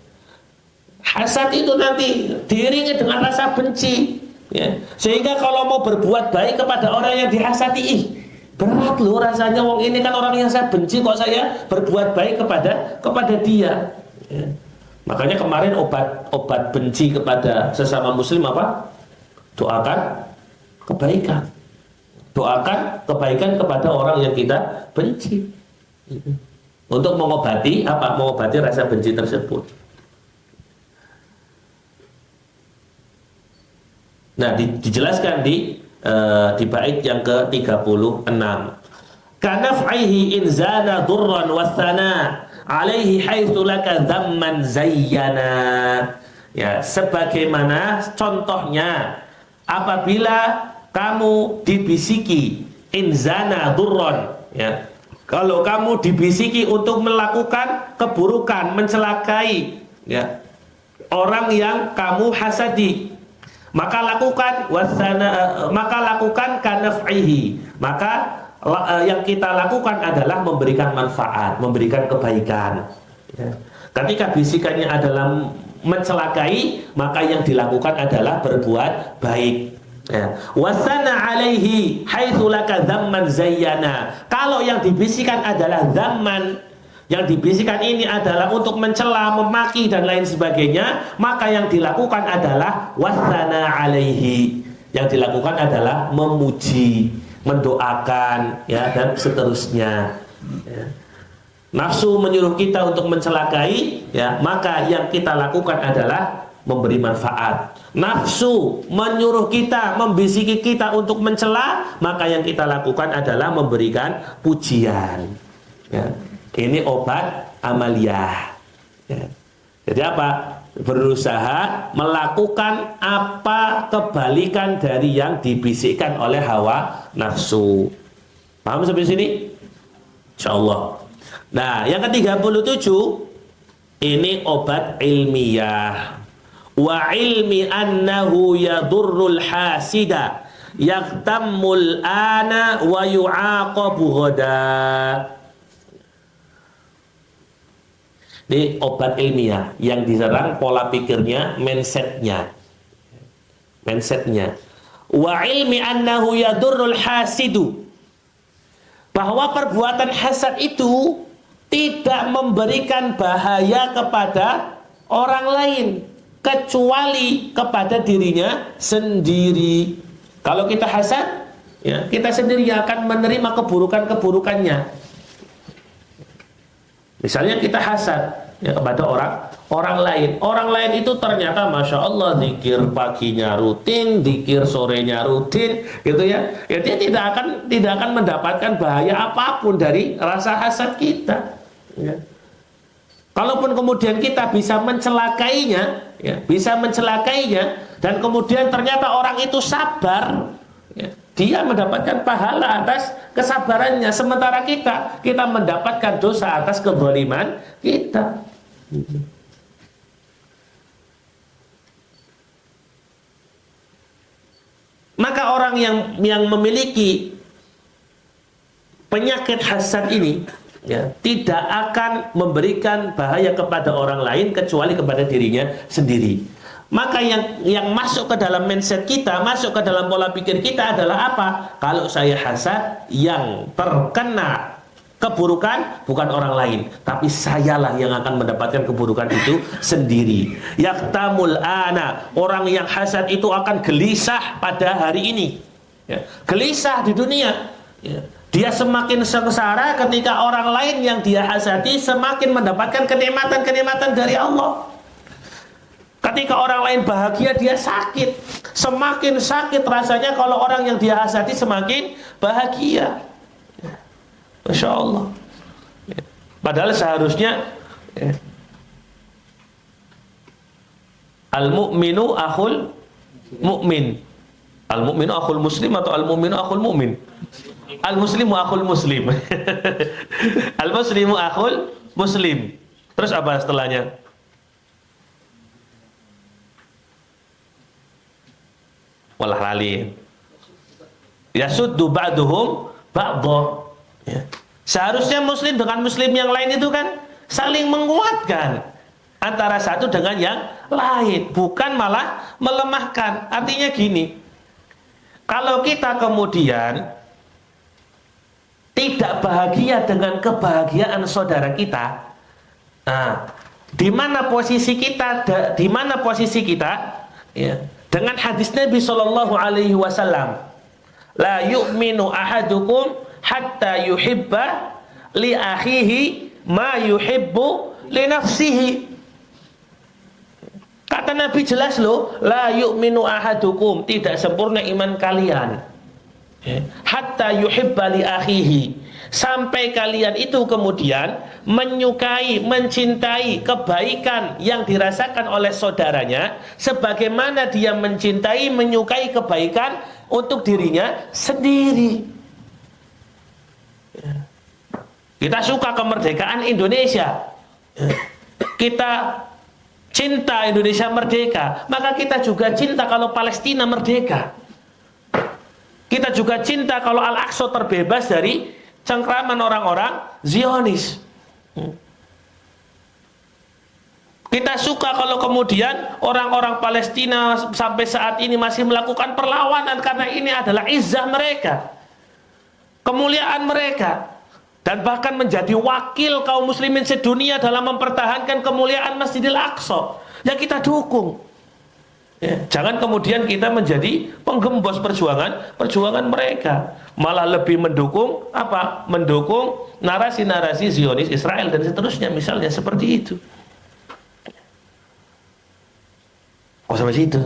Hasad itu nanti diiringi dengan rasa benci, ya. Sehingga kalau mau berbuat baik kepada orang yang dihasati, ih, berat loh rasanya, wong ini kan orang yang saya benci, kok saya berbuat baik kepada dia, ya. Makanya kemarin obat benci kepada sesama muslim apa? Doakan kebaikan. Doakan kebaikan kepada orang yang kita benci. Untuk mengobati apa? Mengobati rasa benci tersebut. Nah, dijelaskan di bait yang ke-36. Kanaf'ihi inzana durran wasana alaihi haitsu laka dzamman zayyana. Ya, sebagaimana contohnya apabila kamu dibisiki inzana durran, ya. Kalau kamu dibisiki untuk melakukan keburukan, mencelakai, ya, orang yang kamu hasadi, maka lakukan kanaf'ihi. Maka yang kita lakukan adalah memberikan manfaat, memberikan kebaikan, ya. Ketika bisikannya adalah mencelakai, maka yang dilakukan adalah berbuat baik, ya. Wasana alaihi haitsu laka dzamman zayyana. Kalau yang dibisikkan adalah dzamman, yang dibisikkan ini adalah untuk mencela, memaki dan lain sebagainya, maka yang dilakukan adalah wasana alaihi. Yang dilakukan adalah memuji, mendoakan, ya, dan seterusnya, ya. Nafsu menyuruh kita untuk mencelakai, ya, maka yang kita lakukan adalah memberi manfaat. Nafsu menyuruh kita, membisiki kita untuk mencela, maka yang kita lakukan adalah memberikan pujian, ya. Ini obat amaliyah, ya. Jadi apa? Berusaha melakukan apa kebalikan dari yang dibisikkan oleh hawa nafsu. Paham sampai sini? Insyaallah. Nah, yang ke-37 ini obat ilmiah. Wa ilmi annahu yadurrul hasida yaqtammul ana wa yu'aqabu ghada. Ini obat ilmiah yang diserang pola pikirnya, mindsetnya. Wa ilmi annahu yadurrul hasidu, bahwa perbuatan hasad itu tidak memberikan bahaya kepada orang lain kecuali kepada dirinya sendiri. Kalau kita hasad, ya, kita sendiri akan menerima keburukan-keburukannya. Misalnya kita hasad, ya, kepada orang lain. Orang lain itu ternyata masya Allah zikir paginya rutin, zikir sorenya rutin, gitu ya. Ya, dia tidak akan mendapatkan bahaya apapun dari rasa hasad kita, ya. Kalaupun kemudian kita bisa mencelakainya, ya, dan kemudian ternyata orang itu sabar, ya, dia mendapatkan pahala atas kesabarannya, sementara kita mendapatkan dosa atas kezaliman kita. Maka orang yang memiliki penyakit hasad ini, ya, tidak akan memberikan bahaya kepada orang lain kecuali kepada dirinya sendiri. Maka yang masuk ke dalam mindset kita, masuk ke dalam pola pikir kita adalah apa? Kalau saya hasad, yang terkena keburukan bukan orang lain, tapi sayalah yang akan mendapatkan keburukan itu sendiri. Yaktamul ana, orang yang hasad itu akan gelisah pada hari ini, ya, gelisah di dunia, ya. Dia semakin sengsara ketika orang lain yang dia hasadi semakin mendapatkan kenikmatan-kenikmatan dari Allah. Ketika orang lain bahagia, dia sakit. Semakin sakit rasanya kalau orang yang dia hasadi semakin bahagia. Masya Allah. Padahal seharusnya al-mu'minu akhul mu'min. Al-mu'minu akhul muslim atau al-mu'minu akhul mu'min? Al-muslimu akhul muslim. Al-muslimu akhul muslim. Terus apa setelahnya? Walah lali. Yasuddu ba'duhum ba'dha. Ya. Seharusnya muslim dengan muslim yang lain itu kan saling menguatkan antara satu dengan yang lain, bukan malah melemahkan. Artinya gini, kalau kita kemudian tidak bahagia dengan kebahagiaan saudara kita, nah, di mana posisi kita? Di mana posisi kita? Ya, dengan hadis Nabi Shallallahu Alaihi Wasallam, la yu'minu ahadukum hatta yuhibba li akhihi ma yuhibbu li nafsihi. Kata Nabi jelas loh, la yu'minu ahadukum, tidak sempurna iman kalian, hatta yuhibba li akhihi, sampai kalian itu kemudian menyukai, mencintai kebaikan yang dirasakan oleh saudaranya sebagaimana dia mencintai, menyukai kebaikan untuk dirinya sendiri. Kita suka kemerdekaan Indonesia, kita cinta Indonesia merdeka, maka kita juga cinta kalau Palestina merdeka. Kita juga cinta kalau Al-Aqsa terbebas dari cengkraman orang-orang Zionis. Kita suka kalau kemudian orang-orang Palestina sampai saat ini masih melakukan perlawanan, karena ini adalah izzah mereka, kemuliaan mereka, dan bahkan menjadi wakil kaum muslimin sedunia dalam mempertahankan kemuliaan Masjidil Aqsa. Ya kita dukung. Ya, jangan kemudian kita menjadi penggembos perjuangan mereka, malah lebih mendukung apa? Mendukung narasi-narasi Zionis Israel dan seterusnya, misalnya seperti itu. Oh, sampai situ.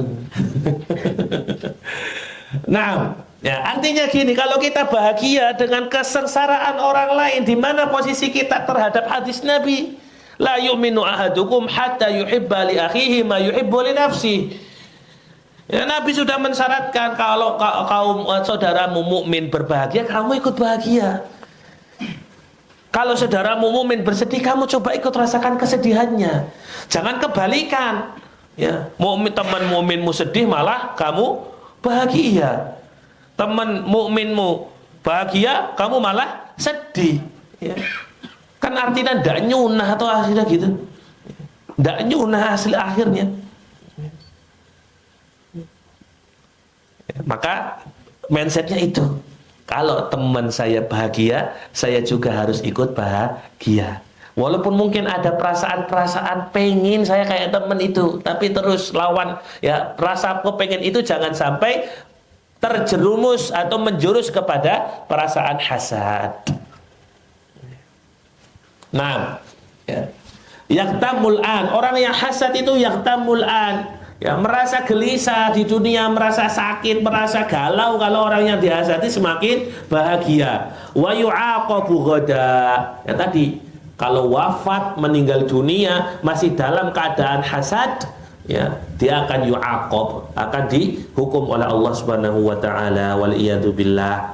Nah, ya, artinya gini, kalau kita bahagia dengan kesengsaraan orang lain, di mana posisi kita terhadap hadis Nabi, la yu'minu ahadukum hatta yuhibba li akhihi ma yuhibbu li nafsihi. Ya, Nabi sudah mensyaratkan kalau kaum saudaramu mukmin berbahagia, kamu ikut bahagia. Kalau saudaramu mukmin bersedih, kamu coba ikut rasakan kesedihannya. Jangan kebalikan. Ya, teman mukminmu sedih malah kamu bahagia. Teman mukminmu bahagia, kamu malah sedih. Ya. Kan artinya ndak nyunah atau akhirnya gitu. Ndak nyunah asli akhirnya. Maka mindsetnya itu, kalau teman saya bahagia, saya juga harus ikut bahagia. Walaupun mungkin ada perasaan-perasaan pengen saya kayak teman itu, tapi terus lawan, ya rasa pengen itu jangan sampai terjerumus atau menjurus kepada perasaan hasad. Nah, ya, yaktamul an, orang yang hasad itu yaktamul an. Ya, merasa gelisah di dunia, merasa sakit, merasa galau kalau orang yang dihasati semakin bahagia. Wa yu'aqabu ghada. Ya tadi, kalau wafat meninggal dunia masih dalam keadaan hasad, ya, dia akan yu'aqab, akan dihukum oleh Allah Subhanahu wa taala, wal iyadu billah.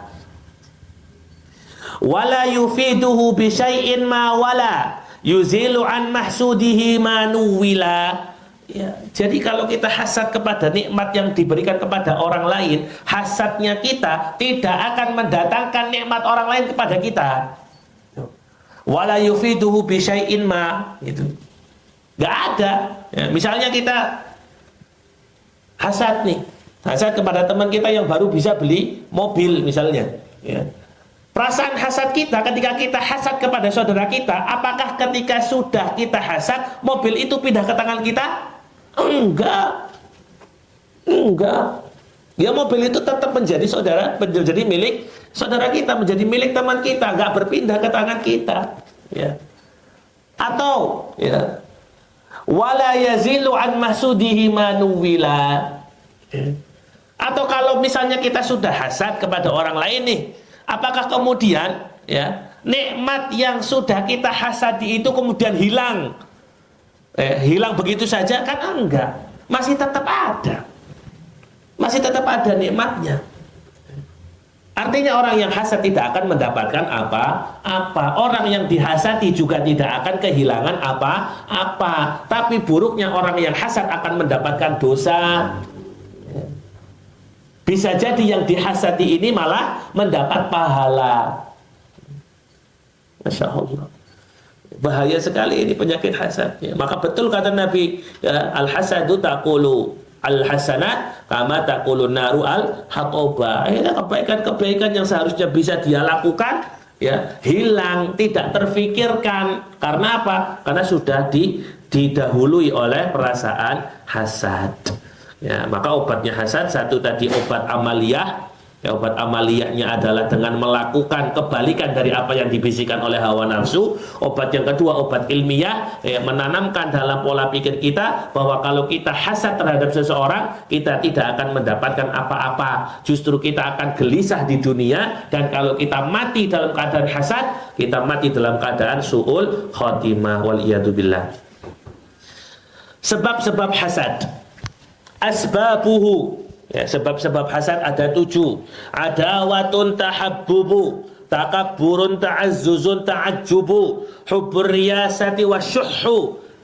Wala yufiduhu bi syai'in ma wala yuzilu an mahsudihi ma nuwila. Ya, jadi kalau kita hasad kepada nikmat yang diberikan kepada orang lain, hasadnya kita tidak akan mendatangkan nikmat orang lain kepada kita. Wala yufiduhu bi syai'in ma, gitu. Enggak ada. Ya, misalnya kita hasad nih, hasad kepada teman kita yang baru bisa beli mobil misalnya, ya. Perasaan hasad kita ketika kita hasad kepada saudara kita, apakah ketika sudah kita hasad mobil itu pindah ke tangan kita? Enggak. Ya, mobil itu tetap menjadi menjadi milik saudara kita, menjadi milik teman kita, enggak berpindah ke tangan kita. Ya. Atau, ya, wala yazilu an mahsudihi manuwila. Ya. Atau kalau misalnya kita sudah hasad kepada orang lain nih, apakah kemudian, ya, nikmat yang sudah kita hasadi itu kemudian hilang? Hilang begitu saja? Kan enggak, masih tetap ada, nikmatnya. Artinya orang yang hasad tidak akan mendapatkan apa-apa, orang yang dihasati juga tidak akan kehilangan apa-apa, tapi buruknya orang yang hasad akan mendapatkan dosa. Bisa jadi yang dihasati ini malah mendapat pahala. Masya Allah. Bahaya sekali ini penyakit hasad. Ya, maka betul kata Nabi, ya, al-hasadu taqulu al-hasanat kama taqulu naru al-haqoba. Akhirnya kebaikan-kebaikan yang seharusnya bisa dia lakukan, ya, hilang, tidak terfikirkan. Karena apa? Karena sudah didahului oleh perasaan hasad. Ya, maka obatnya hasad satu tadi obat amaliyah. Ya, obat amaliyahnya adalah dengan melakukan kebalikan dari apa yang dibisikkan oleh hawa nafsu. Obat yang kedua, obat ilmiah, ya, menanamkan dalam pola pikir kita bahwa kalau kita hasad terhadap seseorang, kita tidak akan mendapatkan apa-apa. Justru kita akan gelisah di dunia, dan kalau kita mati dalam keadaan hasad, kita mati dalam keadaan su'ul khotimah, waliyadzubillah. Sebab-sebab hasad, asbabuhu. Ya, sebab-sebab hasad ada 7. Adawatun tahabbubu, takabburun ta'azzuzun ta'ajjubu, hubbur riyasati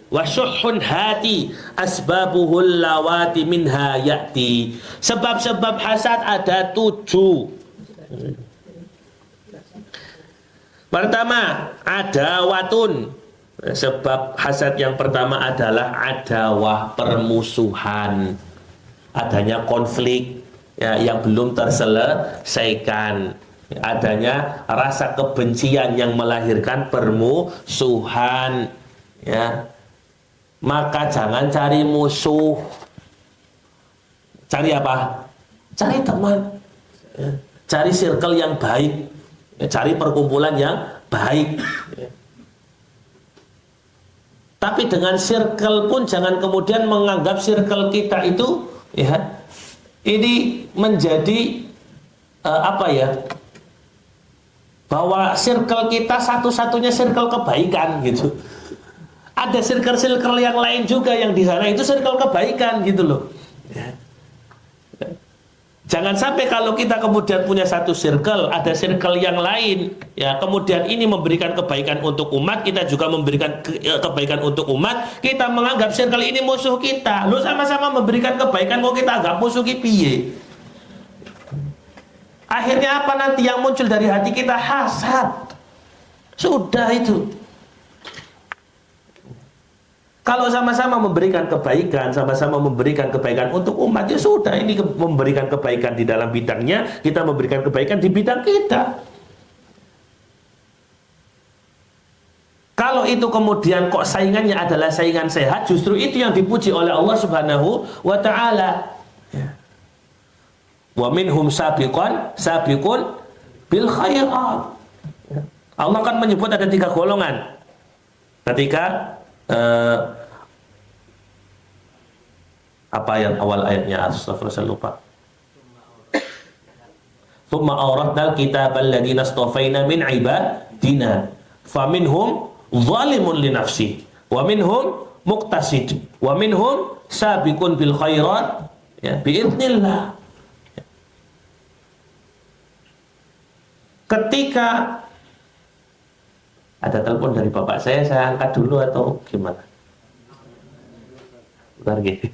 wasyuhhun hati, asbabuhul lawati minha ya'ti. Sebab-sebab hasad ada 7. Pertama, adawatun. Sebab hasad yang pertama adalah adawah, permusuhan. Adanya konflik, ya, yang belum terselesaikan, adanya rasa kebencian yang melahirkan permusuhan, ya. Maka jangan cari musuh. Cari apa? Cari teman, ya. Cari circle yang baik, ya. Cari perkumpulan yang baik, ya. Tapi dengan circle pun jangan kemudian menganggap circle kita itu, ya, ini menjadi apa ya, bahwa circle kita satu-satunya circle kebaikan gitu. Ada circle-circle yang lain juga yang di sana itu circle kebaikan gitu loh, ya. Jangan sampai kalau kita kemudian punya satu circle, ada circle yang lain, ya, kemudian ini memberikan kebaikan untuk umat, kita juga memberikan kebaikan untuk umat, kita menganggap circle ini musuh kita. Lu sama-sama memberikan kebaikan, kok kita anggap musuh piye? Akhirnya apa nanti yang muncul dari hati kita? Hasad. Sudah itu. Kalau sama-sama memberikan kebaikan, sama-sama memberikan kebaikan untuk umat, ya sudah, ini memberikan kebaikan di dalam bidangnya, kita memberikan kebaikan di bidang kita. Kalau itu kemudian kok saingannya adalah saingan sehat, justru itu yang dipuji oleh Allah Subhanahu wa ta'ala. Wa minhum sabiqun bil khairat. Allah kan menyebut ada 3 golongan. Ketika apa yang awal ayatnya, astagfirullah, saya lupa. Tsumma awratnal kitabal ladzina istafaina min ibadina faminhum zalimun li nafsi wa minhum muqtasid wa minhum sabiqun bil khairat, ya, biidznillah. Ketika ada telepon dari bapak saya angkat dulu atau gimana? Bentar gitu.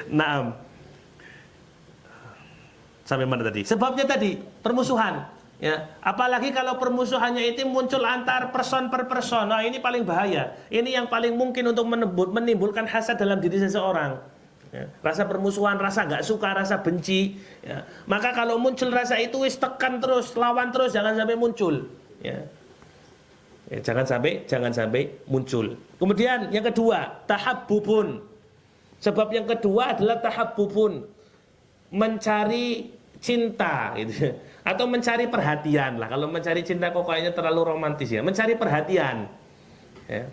Naam. Sampai mana tadi? Sebabnya tadi permusuhan, ya. Apalagi kalau permusuhannya itu muncul antar person per person. Nah, ini paling bahaya. Ini yang paling mungkin untuk menimbulkan hasad dalam diri seseorang. Ya, rasa permusuhan, rasa gak suka, rasa benci, ya. Maka kalau muncul rasa itu, wis tekan terus, lawan terus, jangan sampai muncul, ya. Ya, jangan sampai muncul. Kemudian yang kedua, tahabbubun. Sebab yang kedua adalah tahabbubun, mencari cinta gitu. Atau mencari perhatian lah. Kalau mencari cinta kok kayaknya terlalu romantis, ya. Mencari perhatian, ya.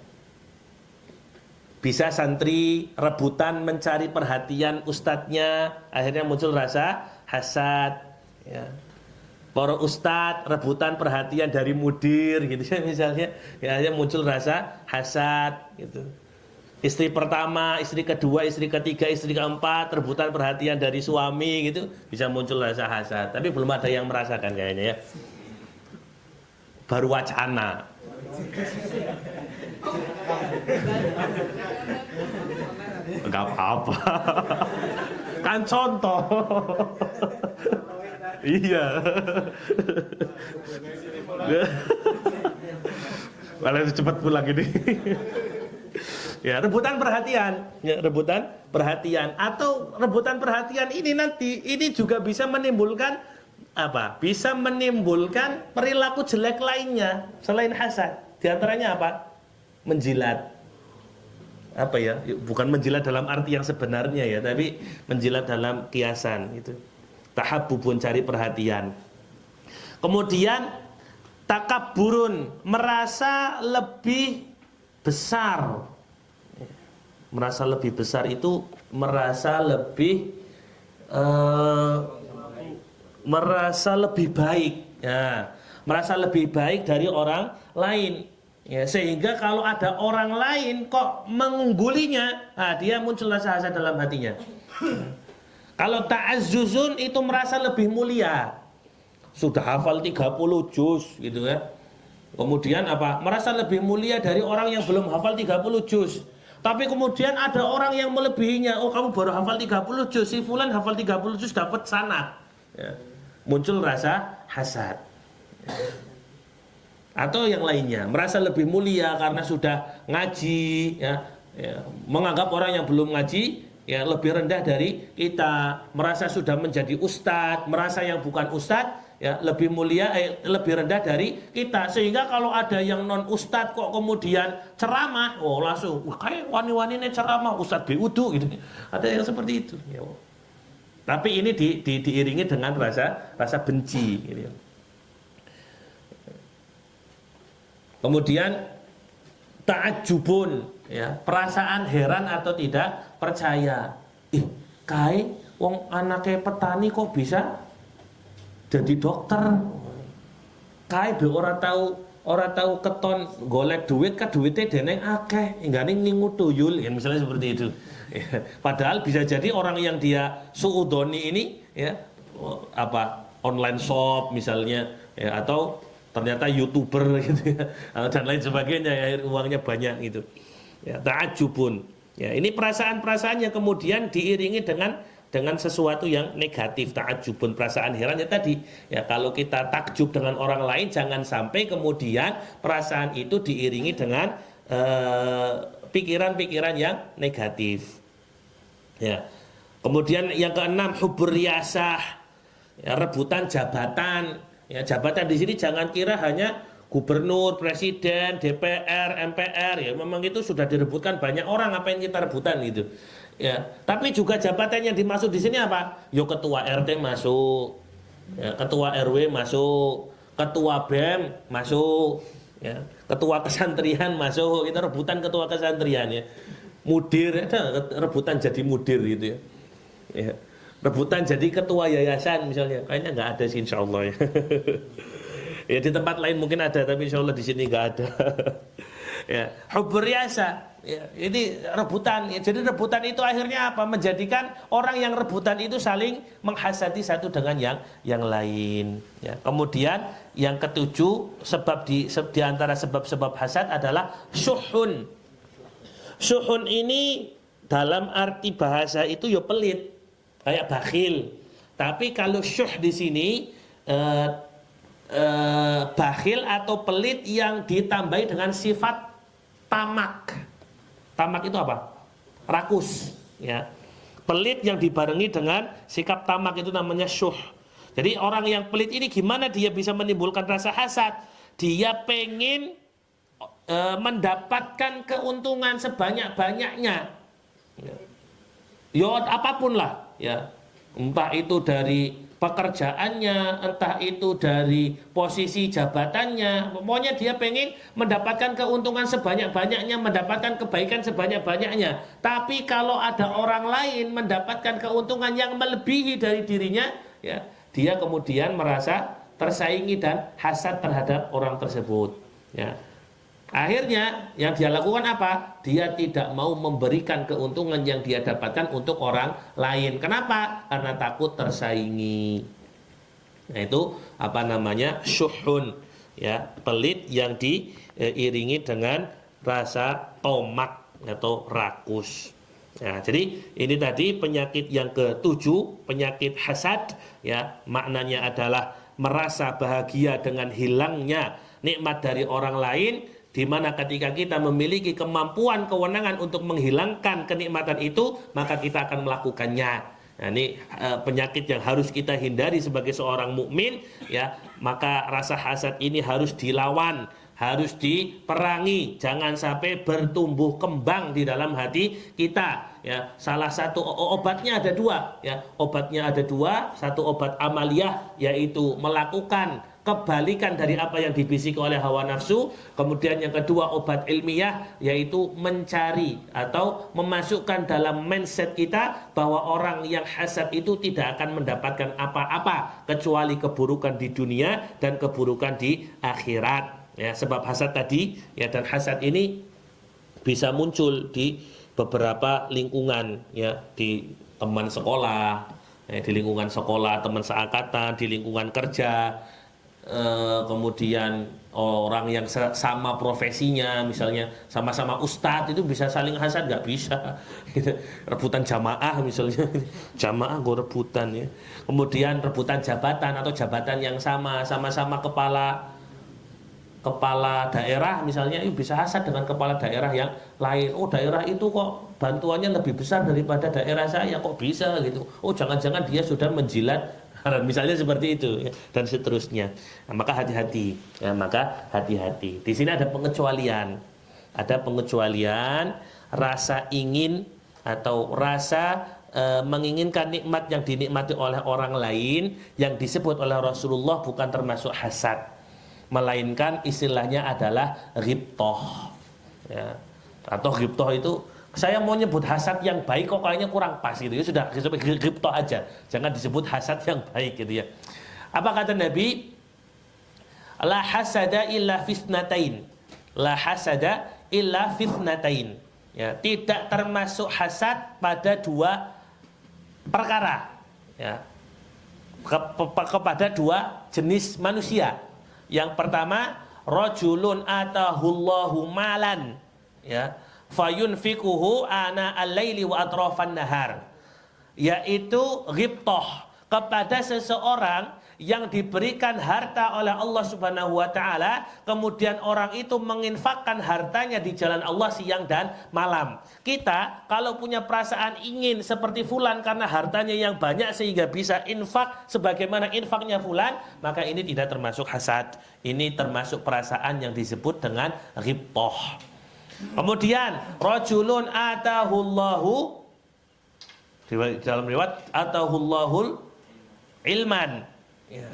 Bisa santri rebutan mencari perhatian ustadznya, akhirnya muncul rasa hasad, ya. Para ustadz rebutan perhatian dari mudir gitu ya, misalnya, ya, akhirnya muncul rasa hasad gitu. Istri pertama, istri kedua, istri ketiga, istri keempat rebutan perhatian dari suami gitu, bisa muncul rasa hasad. Tapi belum ada yang merasakan kayaknya, ya. Baru wacana. Enggak apa-apa. Kan contoh. Iya. Malah cepat pulang ini. Ya, rebutan perhatian, ya, rebutan perhatian atau rebutan perhatian ini nanti ini juga bisa menimbulkan apa? Bisa menimbulkan perilaku jelek lainnya selain hasad. Di antaranya apa? Menjilat. Apa ya? Bukan menjilat dalam arti yang sebenarnya ya, tapi menjilat dalam kiasan itu. Tahabbubun, cari perhatian. Kemudian takabburun, merasa lebih besar. Merasa lebih besar itu merasa lebih baik ya, merasa lebih baik dari orang lain ya, sehingga kalau ada orang lain kok mengunggulinya, dia muncul rasa hasad dalam hatinya. Kalau ta'azzuzun itu merasa lebih mulia, sudah hafal 30 juz gitu ya, kemudian apa, merasa lebih mulia dari orang yang belum hafal 30 juz. Tapi kemudian ada orang yang melebihinya. Oh, kamu baru hafal 30 juz, si fulan hafal 30 juz dapat sanad ya. Muncul rasa hasad ya. Atau yang lainnya, merasa lebih mulia karena sudah ngaji ya, ya. Menganggap orang yang belum ngaji ya lebih rendah dari kita. Merasa sudah menjadi ustadz, merasa yang bukan ustadz ya lebih mulia, lebih rendah dari kita. Sehingga kalau ada yang non ustadz kok kemudian ceramah, oh langsung kayak wani-wani ini ceramah, ustadz biudu gitu. Ada yang seperti itu ya. Tapi ini diiringi dengan rasa benci gitu. Kemudian ta'ajjubun ya, perasaan heran atau tidak percaya. Kai wong anake petani kok bisa jadi dokter, kae be ora tahu keton golek duit, ka duitnya deneng akeh, enggane ngingu tuyul, ya misalnya seperti itu. Ya, padahal bisa jadi orang yang dia suudoni ini ya apa online shop misalnya ya, atau ternyata YouTuber gitu ya, dan lain sebagainya ya, uangnya banyak gitu. Ya, ta'ajjubun. Ya, ini perasaan-perasaannya kemudian diiringi dengan sesuatu yang negatif, ta'ajjubun, perasaan herannya tadi ya. Kalau kita takjub dengan orang lain, jangan sampai kemudian perasaan itu diiringi dengan pikiran-pikiran yang negatif ya. Kemudian yang keenam, hubur riyasah ya, rebutan jabatan ya. Jabatan di sini jangan kira hanya gubernur, presiden, DPR, MPR ya, memang itu sudah direbutkan banyak orang, ngapain kita rebutan gitu ya. Tapi juga jabatan yang dimaksud di sini apa? Yo ketua RT masuk, ya, ketua RW masuk, ketua BEM masuk, ya, ketua kesantrian masuk. Kita rebutan ketua kesantrian ya. Mudir, ada rebutan jadi mudir gitu ya. Ya. Rebutan jadi ketua yayasan misalnya, kayaknya nggak ada sih insya Allah ya. Ya di tempat lain mungkin ada, tapi insya Allah di sini nggak ada. Ya, hubur riyasa. Ya, ini rebutan. Ya, jadi rebutan itu akhirnya apa? Menjadikan orang yang rebutan itu saling menghasati satu dengan yang lain. Ya, kemudian yang ketujuh, sebab di antara sebab-sebab hasad adalah syuhun. Syuhun ini dalam arti bahasa itu ya pelit, kayak bakhil. Tapi kalau syuh di sini bakhil atau pelit yang ditambahi dengan sifat tamak. Tamak itu apa? Rakus ya. Pelit yang dibarengi dengan sikap tamak itu namanya syuh. Jadi orang yang pelit ini gimana dia bisa menimbulkan rasa hasad? Dia pengen mendapatkan keuntungan sebanyak-banyaknya ya. Ya apapun lah ya. Entah itu dari pekerjaannya, entah itu dari posisi jabatannya, pokoknya dia pengen mendapatkan keuntungan sebanyak-banyaknya, mendapatkan kebaikan sebanyak-banyaknya. Tapi kalau ada orang lain mendapatkan keuntungan yang melebihi dari dirinya, ya, dia kemudian merasa tersaingi dan hasad terhadap orang tersebut. Ya. Akhirnya yang dia lakukan apa? Dia tidak mau memberikan keuntungan yang dia dapatkan untuk orang lain. Kenapa? Karena takut tersaingi. Nah itu apa namanya? Syuhun ya, pelit yang diiringi dengan rasa tomak atau rakus. Nah, jadi ini tadi penyakit yang ketujuh, penyakit hasad ya, maknanya adalah merasa bahagia dengan hilangnya nikmat dari orang lain di mana ketika kita memiliki kemampuan, kewenangan untuk menghilangkan kenikmatan itu, maka kita akan melakukannya. Nah, ini penyakit yang harus kita hindari sebagai seorang mukmin, ya. Maka rasa hasad ini harus dilawan, harus diperangi, jangan sampai bertumbuh kembang di dalam hati kita, ya. Salah satu obatnya ada dua, ya. Obatnya ada dua, satu obat amaliyah yaitu melakukan kebalikan dari apa yang dibisiki oleh hawa nafsu. Kemudian yang kedua obat ilmiah yaitu mencari atau memasukkan dalam mindset kita bahwa orang yang hasad itu tidak akan mendapatkan apa-apa kecuali keburukan di dunia dan keburukan di akhirat, ya. Sebab hasad tadi, ya, dan hasad ini bisa muncul di beberapa lingkungan, ya, di teman sekolah, ya, di lingkungan sekolah, teman seangkatan, di lingkungan kerja. Kemudian orang yang sama profesinya, misalnya sama-sama ustadz, itu bisa saling hasad, nggak bisa gitu. Rebutan jamaah misalnya, jamaah gue rebutan, ya. Kemudian rebutan jabatan atau jabatan yang sama-sama kepala daerah misalnya, itu bisa hasad dengan kepala daerah yang lain. Oh, daerah itu kok bantuannya lebih besar daripada daerah saya, kok bisa gitu. Oh, jangan-jangan dia sudah menjilat, misalnya seperti itu, ya, dan seterusnya. Nah, maka hati-hati, ya, maka hati-hati. Di sini ada pengecualian, rasa ingin atau rasa menginginkan nikmat yang dinikmati oleh orang lain yang disebut oleh Rasulullah bukan termasuk hasad, melainkan istilahnya adalah ghibthah, ya. Atau ghibthah itu, saya mau nyebut hasad yang baik kok kayaknya kurang pas gitu, ya sudah disebut ghibthah aja, jangan disebut hasad yang baik gitu, ya. Apa kata Nabi? La hasada illa fitnatain. La hasada illa fitnatain. Ya, tidak termasuk hasad pada dua perkara, ya. Kepada dua jenis manusia. Yang pertama, rajulun atahullahu malan, ya, fayunfikuhu ana al-laili wa atrafan nahar, yaitu ghibthah kepada seseorang yang diberikan harta oleh Allah Subhanahu wa taala, kemudian orang itu menginfakkan hartanya di jalan Allah siang dan malam. Kita kalau punya perasaan ingin seperti fulan karena hartanya yang banyak sehingga bisa infak sebagaimana infaknya fulan, maka ini tidak termasuk hasad. Ini termasuk perasaan yang disebut dengan ghibthah. Kemudian rajulun atahullahu, dalam riwayat atahullahul ilman, ya.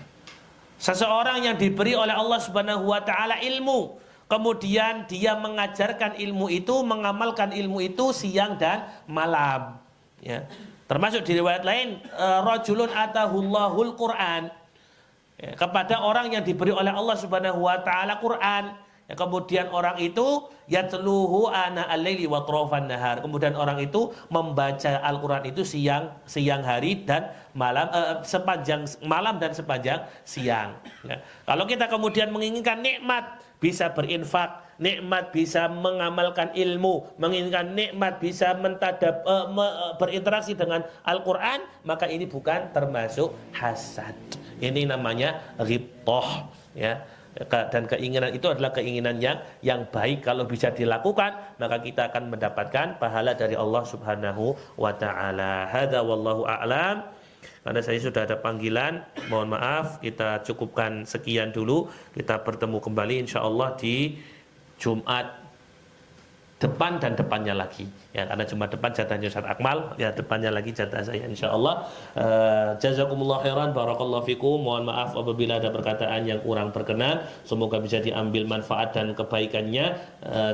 Seseorang yang diberi oleh Allah Subhanahu wa taala ilmu, kemudian dia mengajarkan ilmu itu, mengamalkan ilmu itu siang dan malam, ya. Termasuk di riwayat lain rajulun atahullahul Quran, ya, kepada orang yang diberi oleh Allah Subhanahu wa taala Quran. Ya, kemudian orang itu yatluhu ana al-laili wa atrafan nahar. Kemudian orang itu membaca Al-Qur'an itu siang hari dan malam, sepanjang malam dan sepanjang siang. Ya. Kalau kita kemudian menginginkan nikmat bisa berinfak, nikmat bisa mengamalkan ilmu, menginginkan nikmat bisa berinteraksi dengan Al-Qur'an, maka ini bukan termasuk hasad. Ini namanya ghibthah, ya. Dan keinginan itu adalah keinginan yang baik. Kalau bisa dilakukan, maka kita akan mendapatkan pahala dari Allah Subhanahu wa taala. Hadza wallahu a'lam. Karena saya sudah ada panggilan, mohon maaf, kita cukupkan sekian dulu. Kita bertemu kembali insyaallah di Jumat depan dan depannya lagi, ya, karena cuma depan jatahnya Ustaz Akmal, ya, depannya lagi jatah saya insyaallah. Jazakumullah khairan, barakallahu fikum. Mohon maaf apabila ada perkataan yang kurang berkenan. Semoga bisa diambil manfaat dan kebaikannya,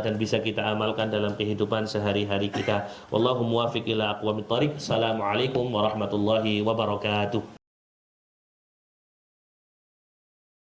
dan bisa kita amalkan dalam kehidupan sehari-hari kita. Wallahu muwaffiq ila aqwamit thariq. Assalamualaikum warahmatullahi wabarakatuh.